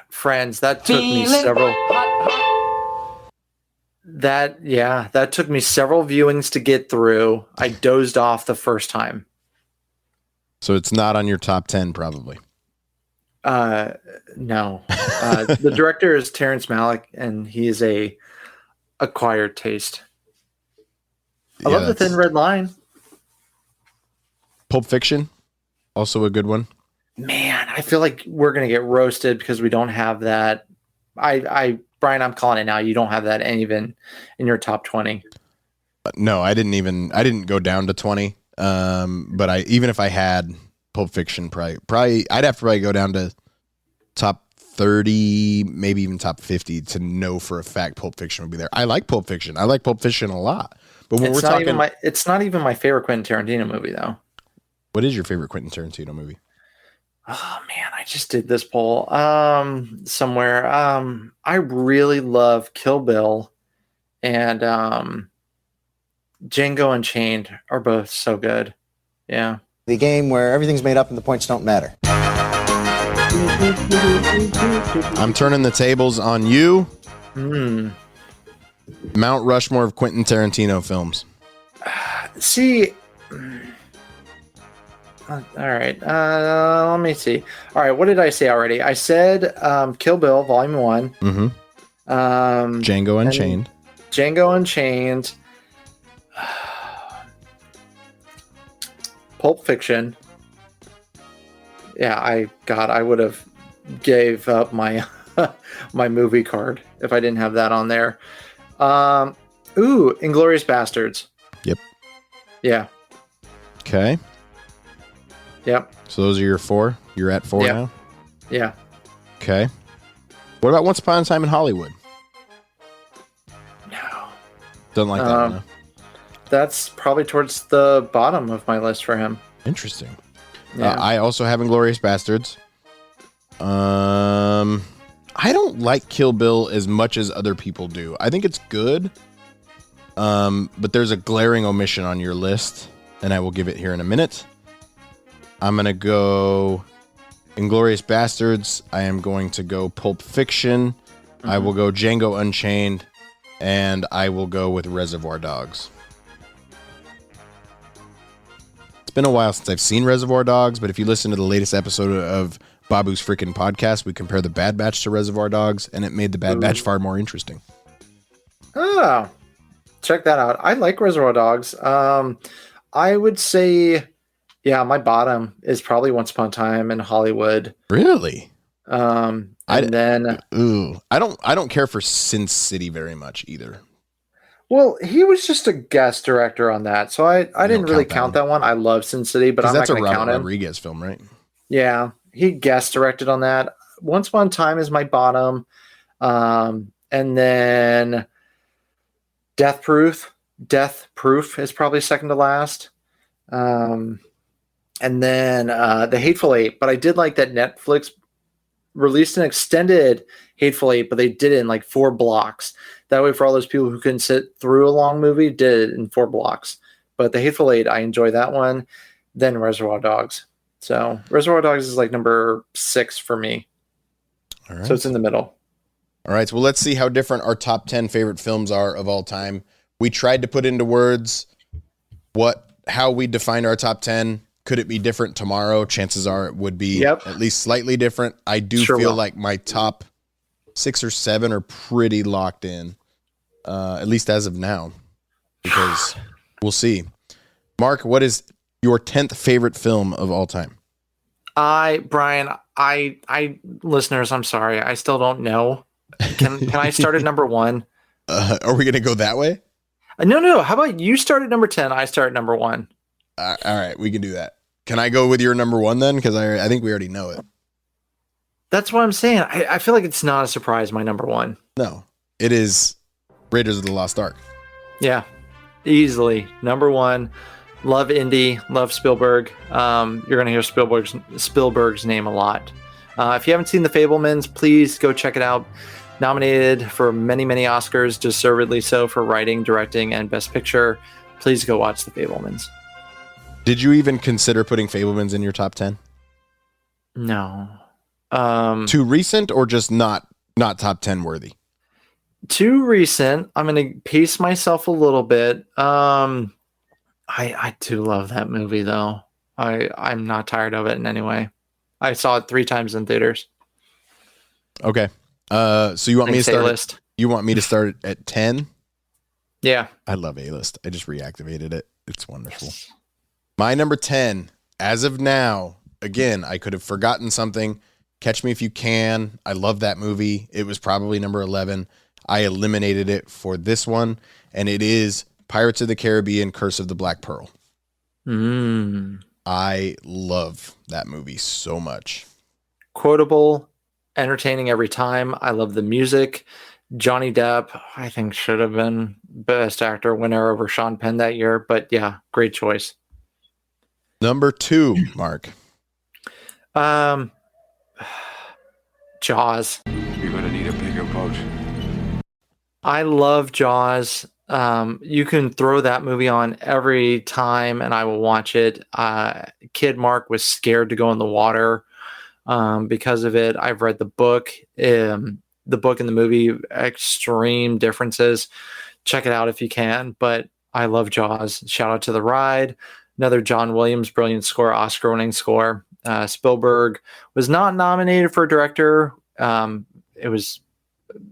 Friends, that took me several. That took me several viewings to get through. I dozed off the first time. So it's not on your top 10, probably. No. The director is Terrence Malick, and he is a acquired taste. I love The Thin Red Line. Pulp Fiction, also a good one. Man, I feel like we're gonna get roasted because we don't have that. Brian, I'm calling it now. You don't have that even in your top 20. No, I didn't go down to 20. But even if I had Pulp Fiction, probably I'd have to probably go down to top 30, maybe even top 50 to know for a fact Pulp Fiction would be there. I like Pulp Fiction. I like Pulp Fiction a lot. But when we're talking, it's not even my favorite Quentin Tarantino movie though. What is your favorite Quentin Tarantino movie? Oh man, I just did this poll somewhere. I really love Kill Bill and Django Unchained are both so good. Yeah. The game where everything's made up and the points don't matter. I'm turning the tables on you. Mount Rushmore of Quentin Tarantino films. See, all right. Let me see. All right, what did I say already? I said Kill Bill Volume 1. Mm-hmm. Django Unchained. Django Unchained. Pulp Fiction. Yeah, I would have gave up my my movie card if I didn't have that on there. Inglourious Bastards. Yep. Yeah. Okay. Yep. So those are your 4? You're at 4 now? Yeah. Okay. What about Once Upon a Time in Hollywood? No. Doesn't like that one, huh? That's probably towards the bottom of my list for him. Interesting. Yeah. I also have Inglourious Bastards. I don't like Kill Bill as much as other people do. I think it's good. But there's a glaring omission on your list, and I will give it here in a minute. I'm going to go Inglourious Bastards. I am going to go Pulp Fiction. Mm-hmm. I will go Django Unchained, and I will go with Reservoir Dogs. It's been a while since I've seen Reservoir Dogs, but if you listen to the latest episode of Babu's Freaking Podcast, we compare the Bad Batch to Reservoir Dogs, and it made the Bad Batch far more interesting. Oh, check that out. I like Reservoir Dogs. I would say, yeah, my bottom is probably Once Upon a Time in Hollywood. Really? I don't care for Sin City very much either. Well, he was just a guest director on that, so I didn't really count that one. I love Sin City, but I'm not going to count it. That's a Rodriguez film, right? Yeah, he guest directed on that. Once Upon a Time is my bottom, and then Death Proof is probably second to last, and then The Hateful Eight. But I did like that Netflix released an extended Hateful Eight, but they did it in like 4 blocks. That way, for all those people who couldn't sit through a long movie, did it in 4 blocks. But The Hateful Eight, I enjoy that one. Then Reservoir Dogs. So Reservoir Dogs is like number 6 for me. All right. So it's in the middle. All right. Well, let's see how different our top 10 favorite films are of all time. We tried to put into words how we defined our top 10. Could it be different tomorrow? Chances are it would be at least slightly different. I do feel like my top 6 or 7 are pretty locked in, at least as of now, because we'll see. Mark, what is your 10th favorite film of all time? Bryan, listeners, I'm sorry. I still don't know. Can I start at number 1? Are we going to go that way? No. How about you start at number 10? I start at number 1. All right. We can do that. Can I go with your number 1 then? Because I think we already know it. That's what I'm saying. I feel like it's not a surprise, my number 1. No, it is Raiders of the Lost Ark. Yeah, easily. Number 1. Love Indy. Love Spielberg. You're going to hear Spielberg's name a lot. If you haven't seen The Fabelmans, please go check it out. Nominated for many, many Oscars, deservedly so, for writing, directing, and Best Picture. Please go watch The Fabelmans. Did you even consider putting Fabelmans in your top 10? No. Too recent or just not top 10 worthy? Too recent. I'm going to pace myself a little bit. I do love that movie though. I'm not tired of it in any way. I saw it 3 times in theaters. Okay. So you want me to start A-List. You want me to start at 10? Yeah. I love A-List. I just reactivated it. It's wonderful. Yes. My number 10, as of now, again, I could have forgotten something. Catch Me If You Can. I love that movie. It was probably number 11. I eliminated it for this one, and it is Pirates of the Caribbean, Curse of the Black Pearl. Mm. I love that movie so much. Quotable, entertaining every time. I love the music. Johnny Depp, I think, should have been Best Actor winner over Sean Penn that year. But yeah, great choice. Number 2, Mark. Jaws. You're gonna need a bigger boat. I love Jaws. You can throw that movie on every time and I will watch it. Kid Mark was scared to go in the water because of it. I've read the book. The book and the movie, extreme differences. Check it out if you can. But I love Jaws. Shout out to the ride. Another John Williams, brilliant score, Oscar-winning score. Spielberg was not nominated for director. It was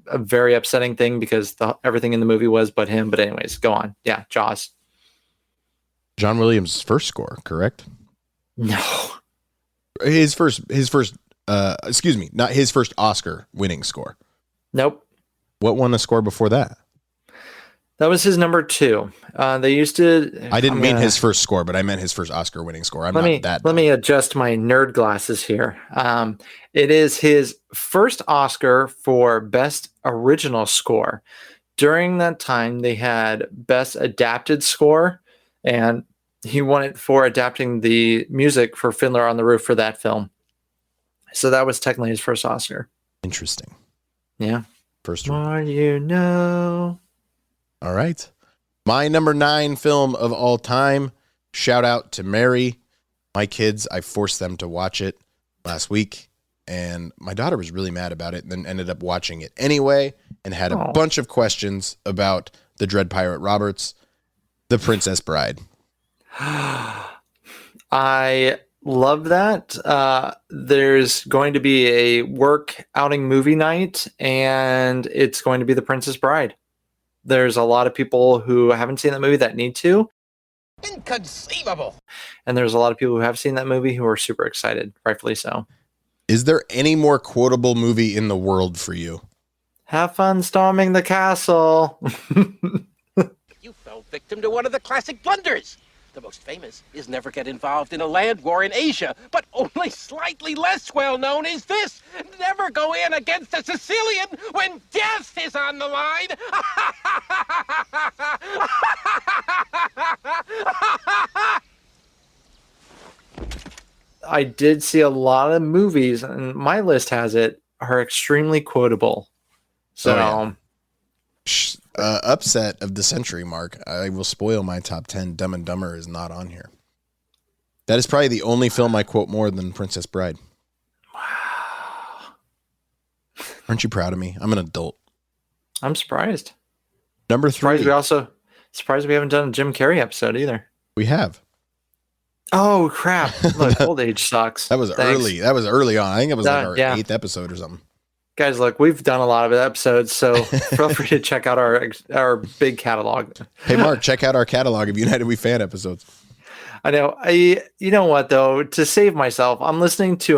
a very upsetting thing because everything in the movie was but him. But anyways, go on. Yeah, Jaws. John Williams' first score, correct? No. His first not his first Oscar winning score. Nope. What won a score before that? That was his number 2. They used to. I didn't mean his first score, but I meant his first Oscar winning score. Let me adjust my nerd glasses here. It is his first Oscar for Best Original Score. During that time, they had Best Adapted Score, and he won it for adapting the music for Fiddler on the Roof for that film. So that was technically his first Oscar. Interesting. Yeah. First one. More you know. All right. My number 9 film of all time. Shout out to Mary. My kids, I forced them to watch it last week, and my daughter was really mad about it and then ended up watching it anyway and had a bunch of questions about the Dread Pirate Roberts, The Princess Bride. I love that. There's going to be a work outing movie night, and it's going to be The Princess Bride. There's a lot of people who haven't seen that movie that need to. Inconceivable. And there's a lot of people who have seen that movie who are super excited, rightfully so. Is there any more quotable movie in the world for you? Have fun storming the castle. You fell victim to one of the classic blunders. The most famous is never get involved in a land war in Asia, but only slightly less well known is this: never go in against a Sicilian when death is on the line. I did see a lot of movies, and my list has it, are extremely quotable. So, upset of the century, Mark. I will spoil my top 10. Dumb and Dumber is not on here. That is probably the only film I quote more than Princess Bride. Wow. Aren't you proud of me? I'm an adult. I'm surprised. Number 3. Surprised we haven't done a Jim Carrey episode either. We have. Oh crap! Look, old age sucks. That was early. That was early on. I think it was like our 8th episode or something. Guys, look, we've done a lot of episodes, so feel free to check out our big catalog. Hey, Mark, check out our catalog of United We Fan episodes. I know. You know what though? To save myself, I'm listening to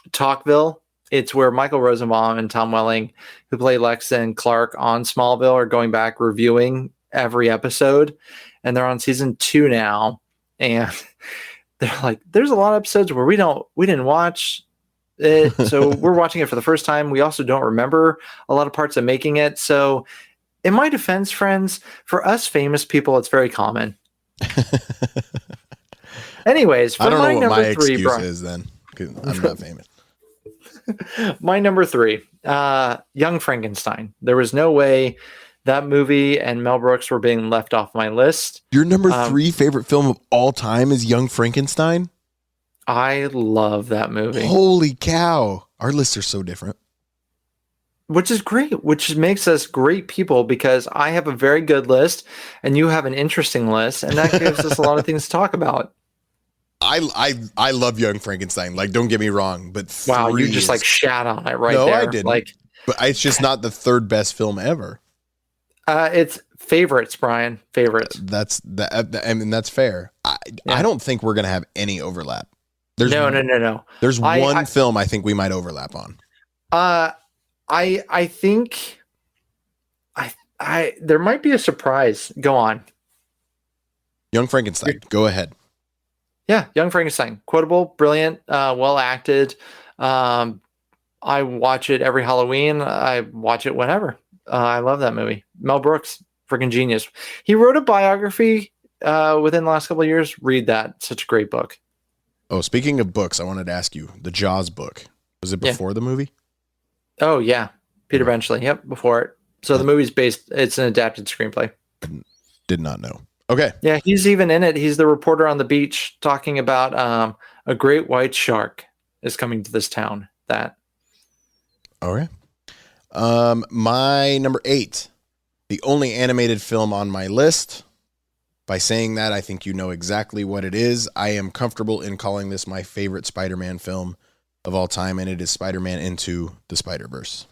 Talkville. It's where Michael Rosenbaum and Tom Welling, who play Lex and Clark on Smallville, are going back reviewing every episode, and they're on season 2 now. And they're like, there's a lot of episodes where we didn't watch it. So we're watching it for the first time. We also don't remember a lot of parts of making it. So in my defense, friends, for us famous people, it's very common. Anyways, for I don't my know what number my 3, excuse Brian, is then, because I'm not famous. My number 3, Young Frankenstein. There was no way that movie and Mel Brooks were being left off my list. Your number 3 favorite film of all time is Young Frankenstein? I love that movie. Holy cow. Our lists are so different. Which is great, which makes us great people because I have a very good list and you have an interesting list, and that gives us a lot of things to talk about. I love Young Frankenstein. Like, don't get me wrong, but wow, you just like shat on it right there. No, I didn't. Like, but it's just not the 3rd best film ever. It's favorites, Brian. Favorites. That's fair. I don't think we're gonna have any overlap. No. There's one film I think we might overlap on. I think There might be a surprise. Go on. Young Frankenstein. Go ahead. Yeah, Young Frankenstein. Quotable, brilliant, well acted. I watch it every Halloween. I watch it whenever. I love that movie. Mel Brooks, freaking genius. He wrote a biography within the last couple of years. Read that. Such a great book. Oh, speaking of books, I wanted to ask you, the Jaws book, was it before the movie? Oh, yeah. Peter Benchley. Yep, before it. So the movie's it's an adapted screenplay. Did not know. Okay. Yeah, he's even in it. He's the reporter on the beach talking about a great white shark is coming to this town. That. All right. My number 8, the only animated film on my list. By saying that, I think you know exactly what it is. I am comfortable in calling this my favorite Spider-Man film of all time, and it is Spider-Man Into the Spider-Verse.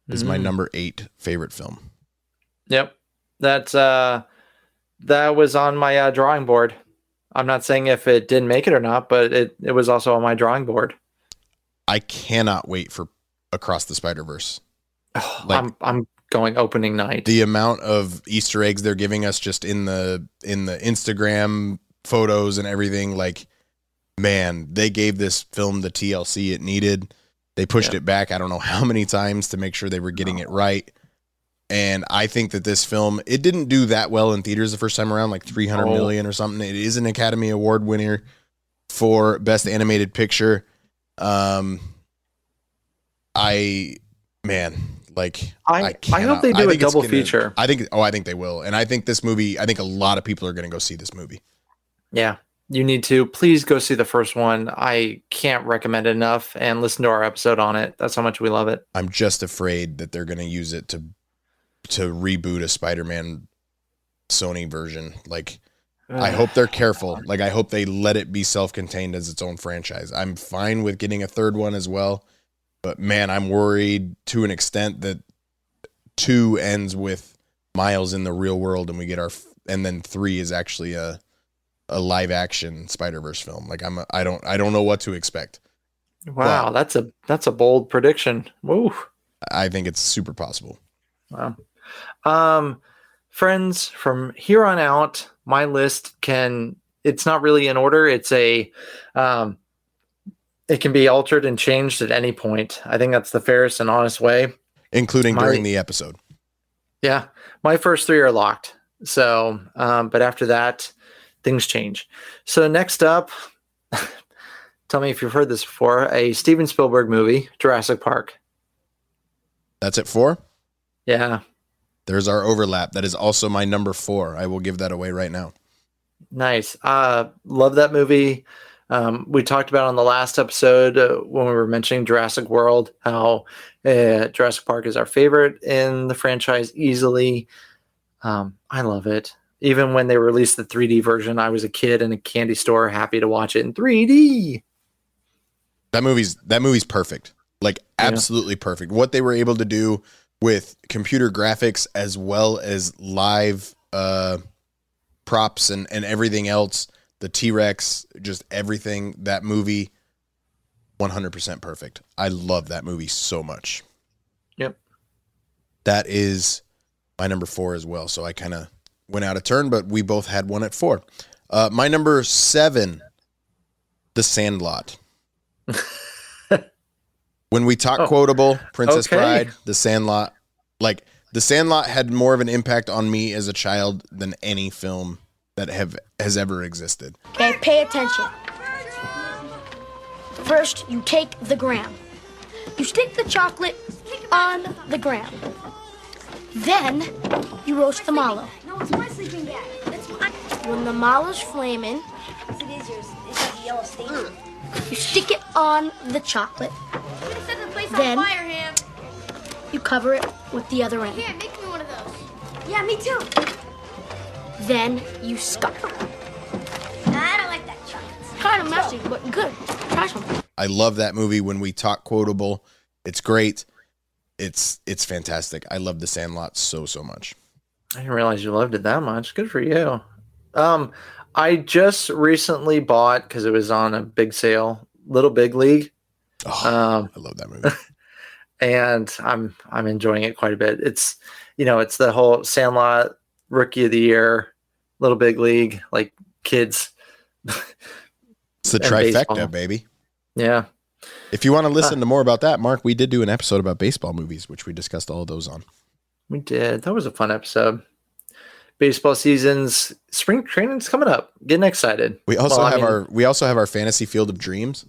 This is my number 8 favorite film. Yep. That was on my drawing board. I'm not saying if it didn't make it or not, but it was also on my drawing board. I cannot wait for Across the Spider-Verse. I'm going opening night. The amount of Easter eggs they're giving us just in the Instagram photos and everything, like, man, they gave this film the TLC it needed. They pushed it back I don't know how many times to make sure they were getting it right. And I think that this film, it didn't do that well in theaters the first time around, like 300 million or something. It is an Academy Award winner for Best Animated Picture. I hope they do a double feature. I think they will. And I think this movie, I think a lot of people are going to go see this movie. Yeah, you need to. Please go see the first one. I can't recommend it enough, and listen to our episode on it. That's how much we love it. I'm just afraid that they're going to use it to reboot a Spider-Man Sony version. Like, I hope they're careful. Like, I hope they let it be self-contained as its own franchise. I'm fine with getting a third one as well. But man, I'm worried to an extent that 2 ends with Miles in the real world, and we get and then 3 is actually a live action Spider-Verse film. Like, I don't know what to expect. Wow, that's a bold prediction. Woo. I think it's super possible. Wow. Friends, from here on out, my list it's not really in order. It's it can be altered and changed at any point. I think that's the fairest and honest way. Including during the episode. Yeah. My first 3 are locked. So, but after that, things change. So next up, tell me if you've heard this before, a Steven Spielberg movie, Jurassic Park. That's it 4? Yeah. There's our overlap. That is also my number 4. I will give that away right now. Nice. Love that movie. We talked about on the last episode when we were mentioning Jurassic World, how Jurassic Park is our favorite in the franchise easily. I love it. Even when they released the 3D version, I was a kid in a candy store happy to watch it in 3D. That movie's perfect. Like, absolutely perfect. What they were able to do with computer graphics as well as live props and everything else, the T-Rex, just everything, that movie, 100% perfect. I love that movie so much. Yep. That is my number 4 as well. So I kind of went out of turn, but we both had one at 4. My number 7, The Sandlot. When we talk quotable, Princess Bride, The Sandlot, like, The Sandlot had more of an impact on me as a child than any film that has ever existed. Okay, pay attention. First, you take the gram. You stick the chocolate on the gram. Then, you roast the mallow. No, it's my sleeping bag. That's mine. When the mallow's flaming, It is yours. It's like a yellow stain. you stick it on the chocolate. Set the place Then- on fire, Ham. You cover it with the other end. Here, make me one of those. Yeah, me too. Then, you scuff. I don't like that chocolate. It's kind of messy, but good. Try some. I love that movie. When we talk quotable, it's great. It's fantastic. I love The Sandlot so much. I didn't realize you loved it that much. Good for you. I just recently bought, because it was on a big sale, Little Big League. I love that movie. and I'm enjoying it quite a bit. It's it's the whole Sandlot Rookie of the Year, Little Big League, like kids. It's the and trifecta, baseball. baby. Yeah. If you want to listen to more about that, Mark, we did do an episode about baseball movies, which we discussed all of those on. We did. That was a fun episode. Baseball seasons, spring training's coming up. Getting excited. We also have our fantasy field of dreams,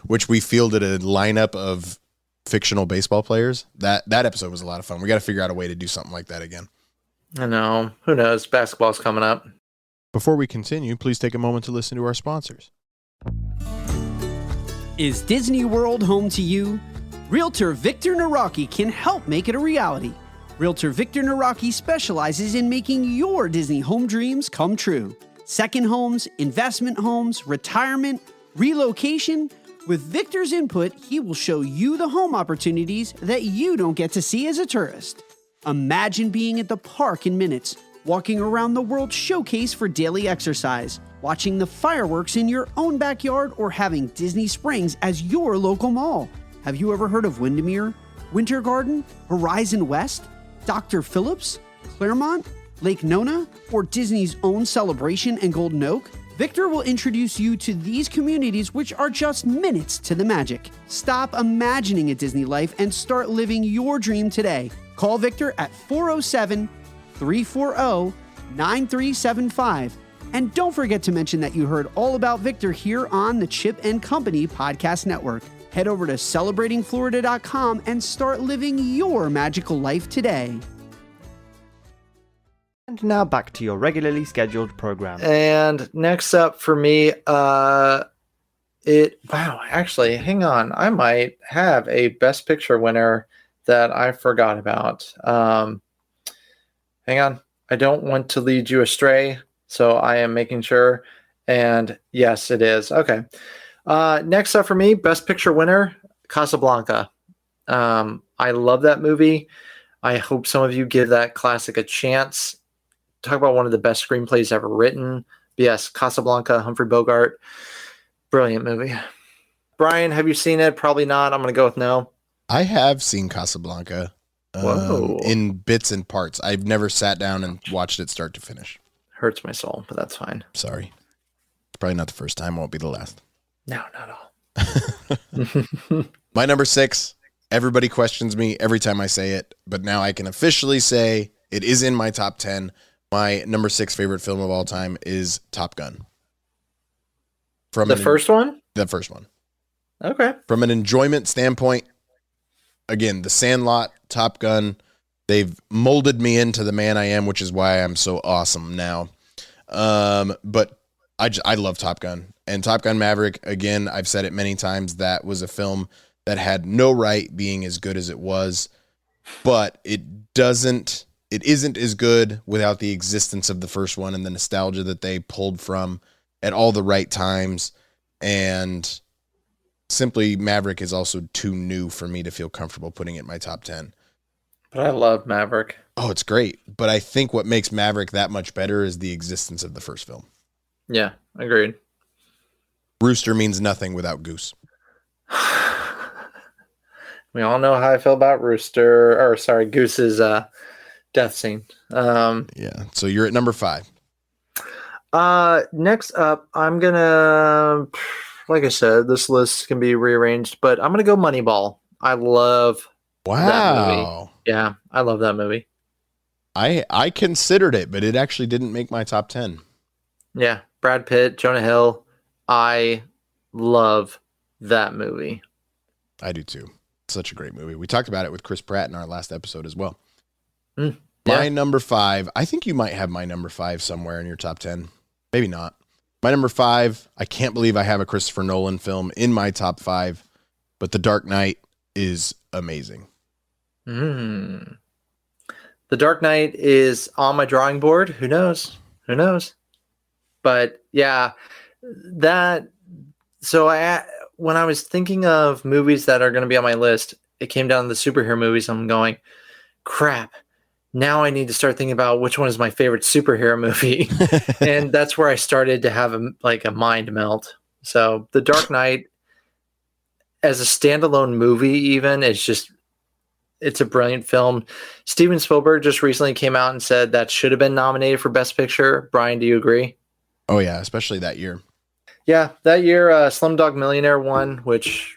which we fielded a lineup of fictional baseball players. That episode was a lot of fun. We got to figure out a way to do something like that again. I know. Who knows? Basketball's coming up. Before we continue, please take a moment to listen to our sponsors. Is Disney World home to you? Realtor Victor Naraki can help make it a reality. Realtor Victor Naraki specializes in making your Disney home dreams come true. Second homes, investment homes, retirement, relocation. With Victor's input, he will show you the home opportunities that you don't get to see as a tourist. Imagine being at the park in minutes, walking around the World Showcase for daily exercise, watching the fireworks in your own backyard, or having Disney Springs as your local mall. Have you ever heard of Windermere, Winter Garden, Horizon West, Dr. Phillips, Claremont, Lake Nona, or Disney's own Celebration and Golden Oak? Victor will introduce you to these communities, which are just minutes to the magic. Stop imagining a Disney life and start living your dream today. Call Victor at 407-340-9375. And don't forget to mention that you heard all about Victor here on the Chip and Company Podcast Network. Head over to celebratingflorida.com and start living your magical life today. And now back to your regularly scheduled program. And next up for me, actually, hang on. I might have a Best Picture winner that I forgot about. Hang on. I don't want to lead you astray, so I am making sure. And yes, it is. Okay. Next up for me, Best Picture winner, Casablanca. I love that movie. I hope some of you give that classic a chance. Talk about one of the best screenplays ever written. Yes, Casablanca, Humphrey Bogart. Brilliant movie. Bryan, have you seen it? Probably not. I'm going to go with no. I have seen Casablanca in bits and parts. I've never sat down and watched it start to finish. Hurts my soul, but that's fine. Sorry. It's probably not the first time. Won't be the last. No, not at all. My number 6, everybody questions me every time I say it, but now I can officially say it is in my top 10. My number 6 favorite film of all time is Top Gun. The first one? The first one. Okay. From an enjoyment standpoint, again, The Sandlot, Top Gun, they've molded me into the man I am, which is why I'm so awesome now. But I love Top Gun. And Top Gun Maverick, again, I've said it many times, that was a film that had no right being as good as it was, but it isn't as good without the existence of the first one and the nostalgia that they pulled from at all the right times. And simply, Maverick is also too new for me to feel comfortable putting it in my top 10. But I love Maverick. Oh, it's great. But I think what makes Maverick that much better is the existence of the first film. Yeah, agreed. Rooster means nothing without Goose. We all know how I feel about Goose's death scene. Yeah. So you're at number 5. Next up, I'm gonna, like I said, this list can be rearranged, but I'm gonna go Moneyball. I love that movie. Yeah, I love that movie. I considered it, but it actually didn't make my top 10. Yeah, Brad Pitt, Jonah Hill. I love that movie. I do too. Such a great movie. We talked about it with Chris Pratt in our last episode as well. Yeah. My number 5, I think you might have my number 5 somewhere in your top 10. Maybe not. My number 5, I can't believe I have a Christopher Nolan film in my top 5, but The Dark Knight is amazing. The Dark Knight is on my drawing board. Who knows? But yeah, when I was thinking of movies that are going to be on my list, it came down to the superhero movies. I'm going, crap. Now I need to start thinking about which one is my favorite superhero movie. And that's where I started to have a mind melt. So The Dark Knight, as a standalone movie, even it's a brilliant film. Steven Spielberg just recently came out and said that should have been nominated for Best Picture. Brian, do you agree? Oh yeah, especially that year. Yeah, that year Slumdog Millionaire won, which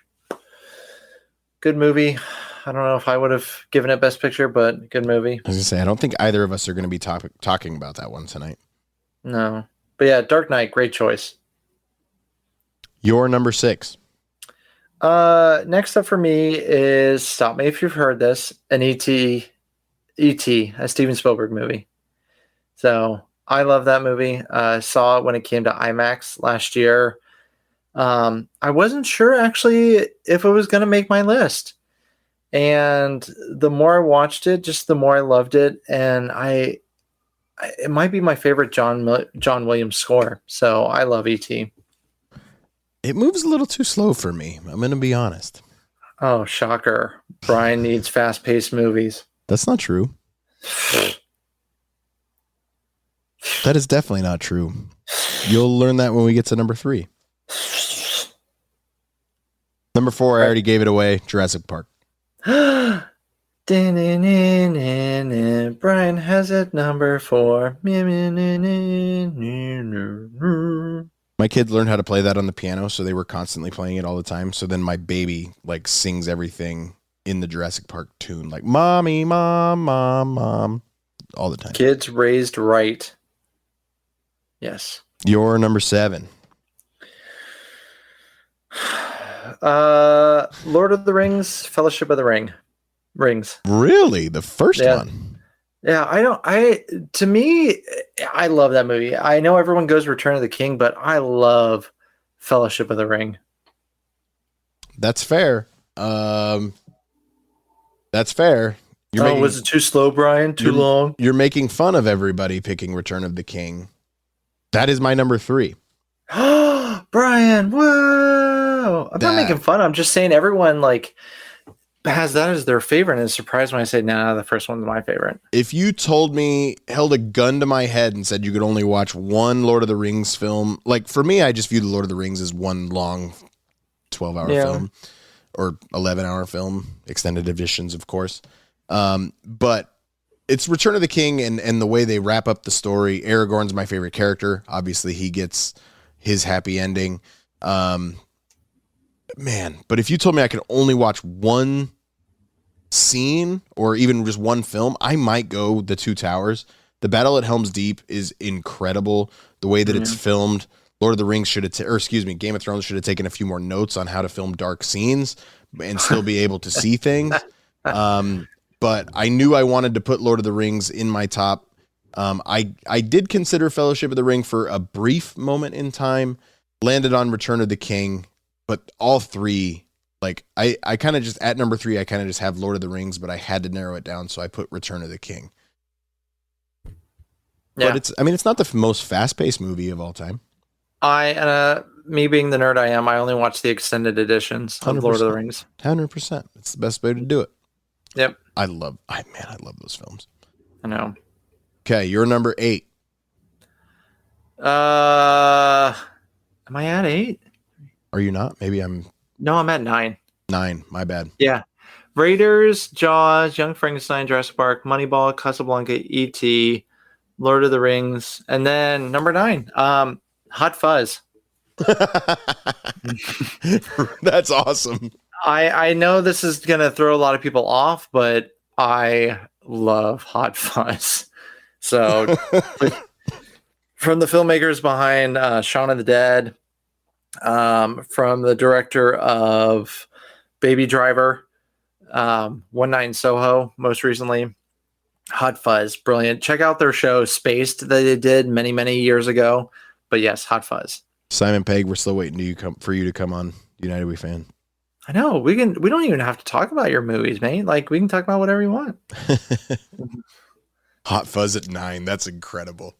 good movie. I don't know if I would have given it Best Picture, but good movie. I was gonna say, I don't think either of us are going to be talking about that one tonight. No, but yeah, Dark Knight, great choice. Your number 6. Next up for me is, stop me if you've heard this, an E.T., a Steven Spielberg movie. So I love that movie. Saw it when it came to IMAX last year. I wasn't sure actually if it was going to make my list. And the more I watched it, just the more I loved it. And it might be my favorite John Williams score. So I love E.T. It moves a little too slow for me. I'm going to be honest. Oh, shocker. Brian needs fast-paced movies. That's not true. That is definitely not true. You'll learn that when we get to number 3. Number 4, I already gave it away. Jurassic Park. Brian has it number 4. My kids learned how to play that on the piano, so they were constantly playing it all the time. So then my baby like sings everything in the Jurassic Park tune, like "Mommy, Mom, Mom, Mom," all the time. Kids raised right. Yes. Your number 7. Lord of the Rings, Fellowship of the Rings. Really? The first one? Yeah, to me, I love that movie. I know everyone goes Return of the King, but I love Fellowship of the Ring. That's fair. That's fair. Was it too slow, Brian? Too long? You're making fun of everybody picking Return of the King. That is my number 3. Brian, whoa! I'm not making fun. I'm just saying everyone has that as their favorite, and it's surprised when I say, nah, the first one's my favorite. If you told me, held a gun to my head and said you could only watch one Lord of the Rings film, like for me, I just view the Lord of the Rings as one long 12-hour film or 11-hour film, extended editions, of course. But it's Return of the King and the way they wrap up the story. Aragorn's my favorite character. Obviously, he gets his happy ending. Man, but if you told me I could only watch one scene or even just one film, I might go The Two Towers. The Battle at Helm's Deep is incredible. The way that it's filmed. Lord of the Rings Game of Thrones should have taken a few more notes on how to film dark scenes and still be able to see things. But I knew I wanted to put Lord of the Rings in my top. I did consider Fellowship of the Ring for a brief moment in time, landed on Return of the King. But all three, I kind of just, at number 3, I kind of just have Lord of the Rings, but I had to narrow it down, so I put Return of the King. Yeah. But it's not the most fast-paced movie of all time. Me being the nerd I am, I only watch the extended editions of 100%. Lord of the Rings. 100%. It's the best way to do it. Yep. I love those films. I know. Okay, you're number 8. Am I at 8? Are you not? Maybe I'm... No, I'm at 9. 9, my bad. Yeah. Raiders, Jaws, Young Frankenstein, Jurassic Park, Moneyball, Casablanca, E.T., Lord of the Rings, and then number 9, Hot Fuzz. That's awesome. I know this is going to throw a lot of people off, but I love Hot Fuzz. So from the filmmakers behind Shaun of the Dead, from the director of Baby Driver, One Night in Soho, most recently, Hot Fuzz, brilliant. Check out their show Spaced that they did many, many years ago. But yes, Hot Fuzz. Simon Pegg, we're still waiting for you to come on United We Fan. I know we don't even have to talk about your movies, man. We can talk about whatever you want. Hot Fuzz at 9. That's incredible.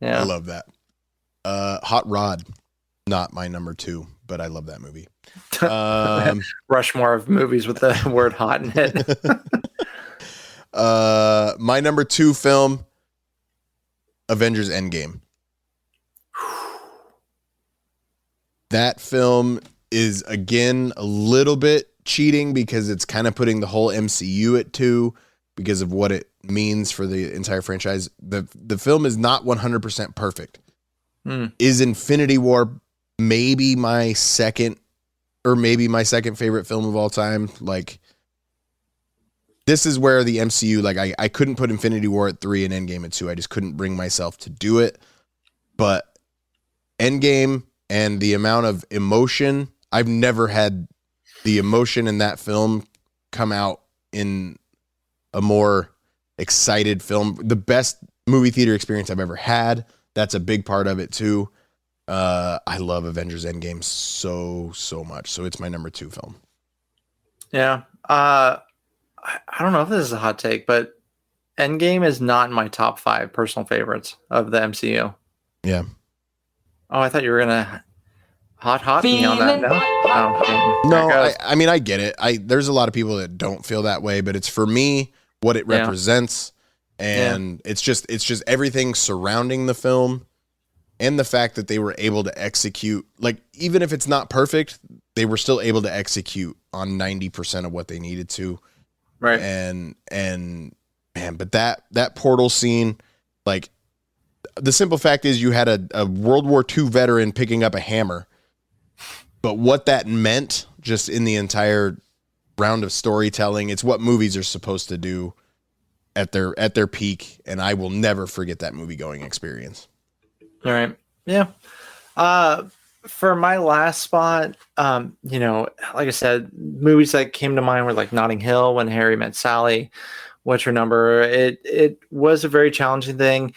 Yeah. I love that. Hot Rod, not my number 2, but I love that movie. Rushmore of movies with the word hot in it. My number 2 film, Avengers Endgame. That film is again a little bit cheating because it's kind of putting the whole MCU at 2 because of what it means for the entire franchise. The film is not 100% perfect. Is Infinity War maybe my second favorite film of all time? Like, this is where the MCU, like, I couldn't put Infinity War at 3 and Endgame at 2. I just couldn't bring myself to do it. But Endgame and the amount of emotion, I've never had the emotion in that film come out in a more excited film. The best movie theater experience I've ever had. That's a big part of it too. I love Avengers Endgame so much. So it's my number 2 film. Yeah. I don't know if this is a hot take, but Endgame is not in my top 5 personal favorites of the MCU. Yeah. Oh, I thought you were gonna hot me on that. No, I mean, I get it. There's a lot of people that don't feel that way, but it's for me what it represents, and it's just everything surrounding the film, and the fact that they were able to execute. Like, even if it's not perfect, they were still able to execute on 90% of what they needed to. Right. And man, but that portal scene, like, the simple fact is you had a World War II veteran picking up a hammer. But what that meant just in the entire round of storytelling, it's what movies are supposed to do at their peak, and I will never forget that movie going experience. All right. Yeah. For my last spot, you know, like I said, movies that came to mind were like Notting Hill, When Harry Met Sally, What's Your Number. It was a very challenging thing.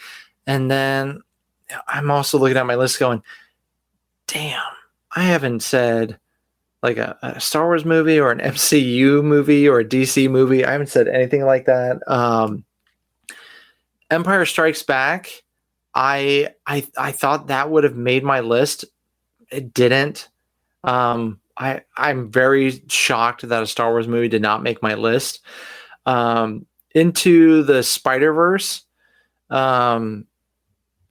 And then I'm also looking at my list going, damn, I haven't said like a Star Wars movie or an MCU movie or a DC movie. I haven't said anything like that. Empire Strikes Back. I thought that would have made my list. It didn't. I'm very shocked that a Star Wars movie did not make my list. Into the Spider-Verse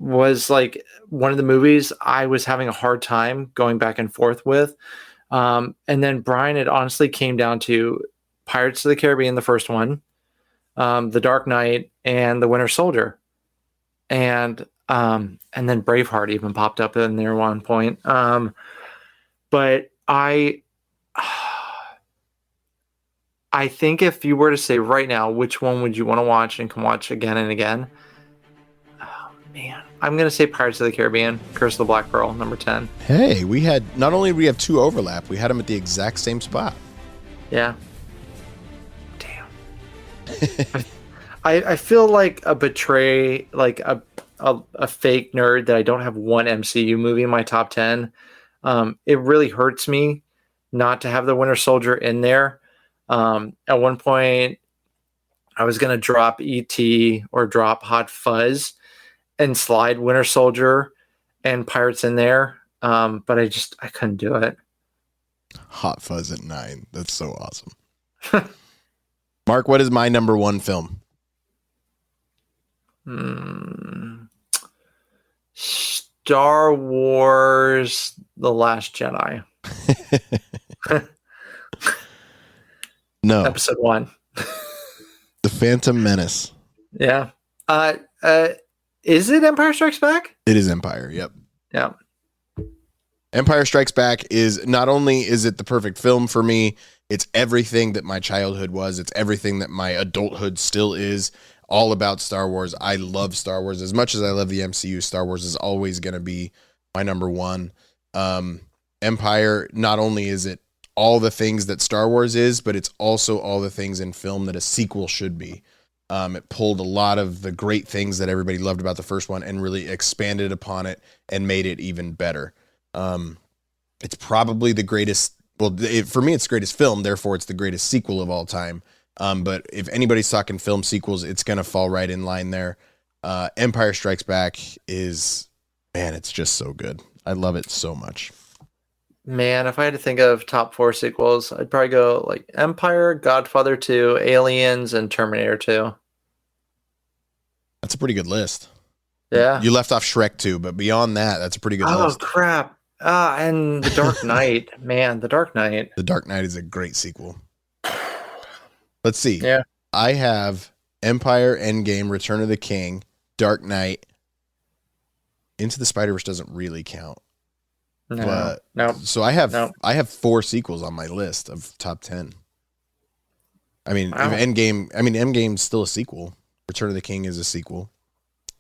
was like one of the movies I was having a hard time going back and forth with. And then Bryan, it honestly came down to Pirates of the Caribbean, the first one, The Dark Knight, and The Winter Soldier. And then Braveheart even popped up in there one point. But I think if you were to say right now, which one would you want to watch and can watch again and again? Oh, man. I'm going to say Pirates of the Caribbean, Curse of the Black Pearl, number 10. Hey, not only we have 2 overlap, we had them at the exact same spot. Yeah. Damn. I feel like a fake nerd that I don't have one MCU movie in my top 10. It really hurts me not to have the Winter Soldier in there. At one point, I was going to drop E.T. or drop Hot Fuzz and slide Winter Soldier and Pirates in there. But I couldn't do it. Hot Fuzz at 9. That's so awesome. Mark, what is my number 1 film? Star Wars The Last Jedi. No. Episode 1. The Phantom Menace. Yeah. Is it Empire Strikes Back? It is Empire, yep. Yeah. Empire Strikes Back is not only is it the perfect film for me, it's everything that my childhood was. It's everything that my adulthood still is. All about Star Wars. I love Star Wars. As much as I love the MCU, Star Wars is always going to be my number 1. Empire, not only is it all the things that Star Wars is, but it's also all the things in film that a sequel should be. It pulled a lot of the great things that everybody loved about the first one and really expanded upon it and made it even better. It's probably the greatest, for me, it's the greatest film, therefore it's the greatest sequel of all time. But if anybody's talking film sequels, it's going to fall right in line there. Empire Strikes Back is, man, it's just so good. I love it so much. Man, if I had to think of top 4 sequels, I'd probably go like Empire, Godfather 2, Aliens, and Terminator 2. That's a pretty good list. Yeah. You left off Shrek 2, but beyond that, that's a pretty good list. Oh, crap. And The Dark Knight. Man, The Dark Knight. The Dark Knight is a great sequel. Let's see. Yeah. I have Empire, Endgame, Return of the King, Dark Knight. Into the Spider-Verse doesn't really count. No. So I have 4 sequels on my list of top 10. I mean, Wow. Endgame's still a sequel. Return of the King is a sequel.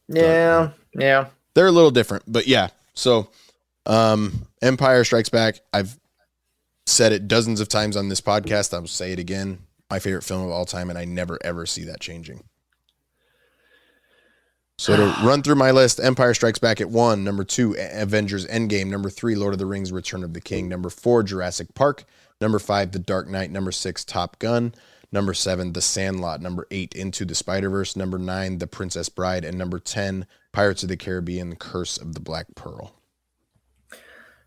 Yeah. They're a little different, but yeah. So, Empire Strikes Back. I've said it dozens of times on this podcast. I'll say it again. My favorite film of all time, and I never ever see that changing. So to run through my list, Empire Strikes Back at 1, number 2, Avengers Endgame, number 3, Lord of the Rings, Return of the King, number 4, Jurassic Park, number 5, The Dark Knight, number 6, Top Gun, number 7, The Sandlot, number 8, Into the Spider-Verse, number 9, The Princess Bride, and number 10, Pirates of the Caribbean, Curse of the Black Pearl.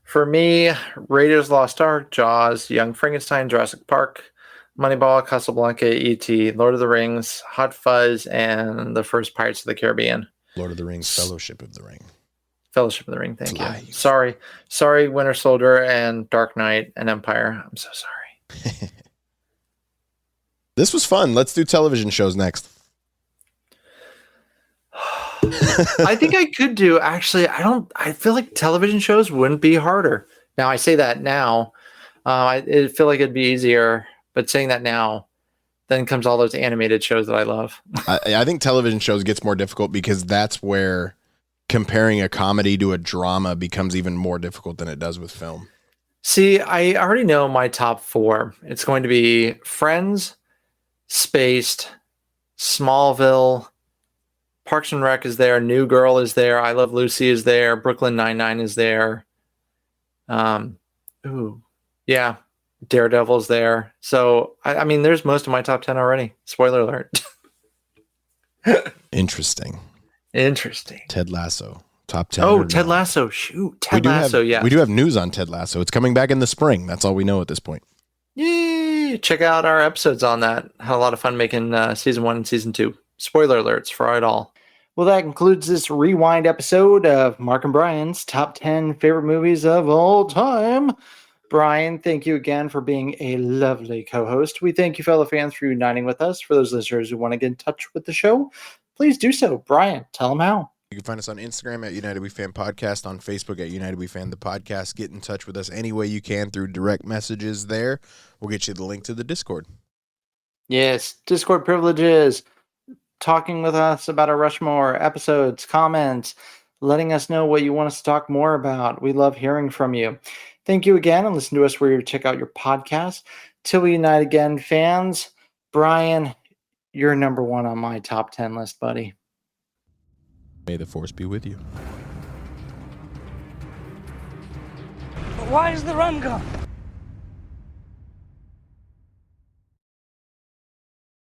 For me, Raiders Lost Ark, Jaws, Young Frankenstein, Jurassic Park, Moneyball, Casablanca, E.T., Lord of the Rings, Hot Fuzz, and the first Pirates of the Caribbean. Lord of the Rings, Fellowship of the Ring. Fellowship of the Ring, thank you. Sorry, Winter Soldier and Dark Knight and Empire. I'm so sorry. This was fun. Let's do television shows next. I think I could do, actually, I feel like television shows wouldn't be harder. Now, I say that now. I feel like it'd be easier, but saying that now, then comes all those animated shows that I love. I think television shows gets more difficult because that's where comparing a comedy to a drama becomes even more difficult than it does with film. See, I already know my top 4. It's going to be Friends, Spaced, Smallville, Parks and Rec is there, New Girl is there, I Love Lucy is there, Brooklyn Nine-Nine is there. Yeah, Daredevil's there. So, I mean, there's most of my top 10 already. Spoiler alert. Interesting. Ted Lasso, top 10. Oh, Ted Lasso. Shoot, Ted Lasso, yeah. We do have news on Ted Lasso. It's coming back in the spring. That's all we know at this point. Yay! Check out our episodes on that. Had a lot of fun making season 1 and season 2. Spoiler alerts for it all. Well, that concludes this rewind episode of Mark and Brian's top 10 favorite movies of all time. Bryan, thank you again for being a lovely co-host. We thank you, fellow fans, for uniting with us. For those listeners who want to get in touch with the show, please do so. Bryan, tell them how. You can find us on Instagram at United We Fan Podcast, on Facebook at United We Fan the Podcast. Get in touch with us any way you can through direct messages there. We'll get you the link to the Discord. Yes, Discord privileges, talking with us about our Rushmore episodes, comments, letting us know what you want us to talk more about. We love hearing from you. Thank you again, and listen to us where you check out your podcast. Till we unite again, fans. Bryan, you're number 1 on my top 10 list, buddy. May the force be with you. Why is the rum gone?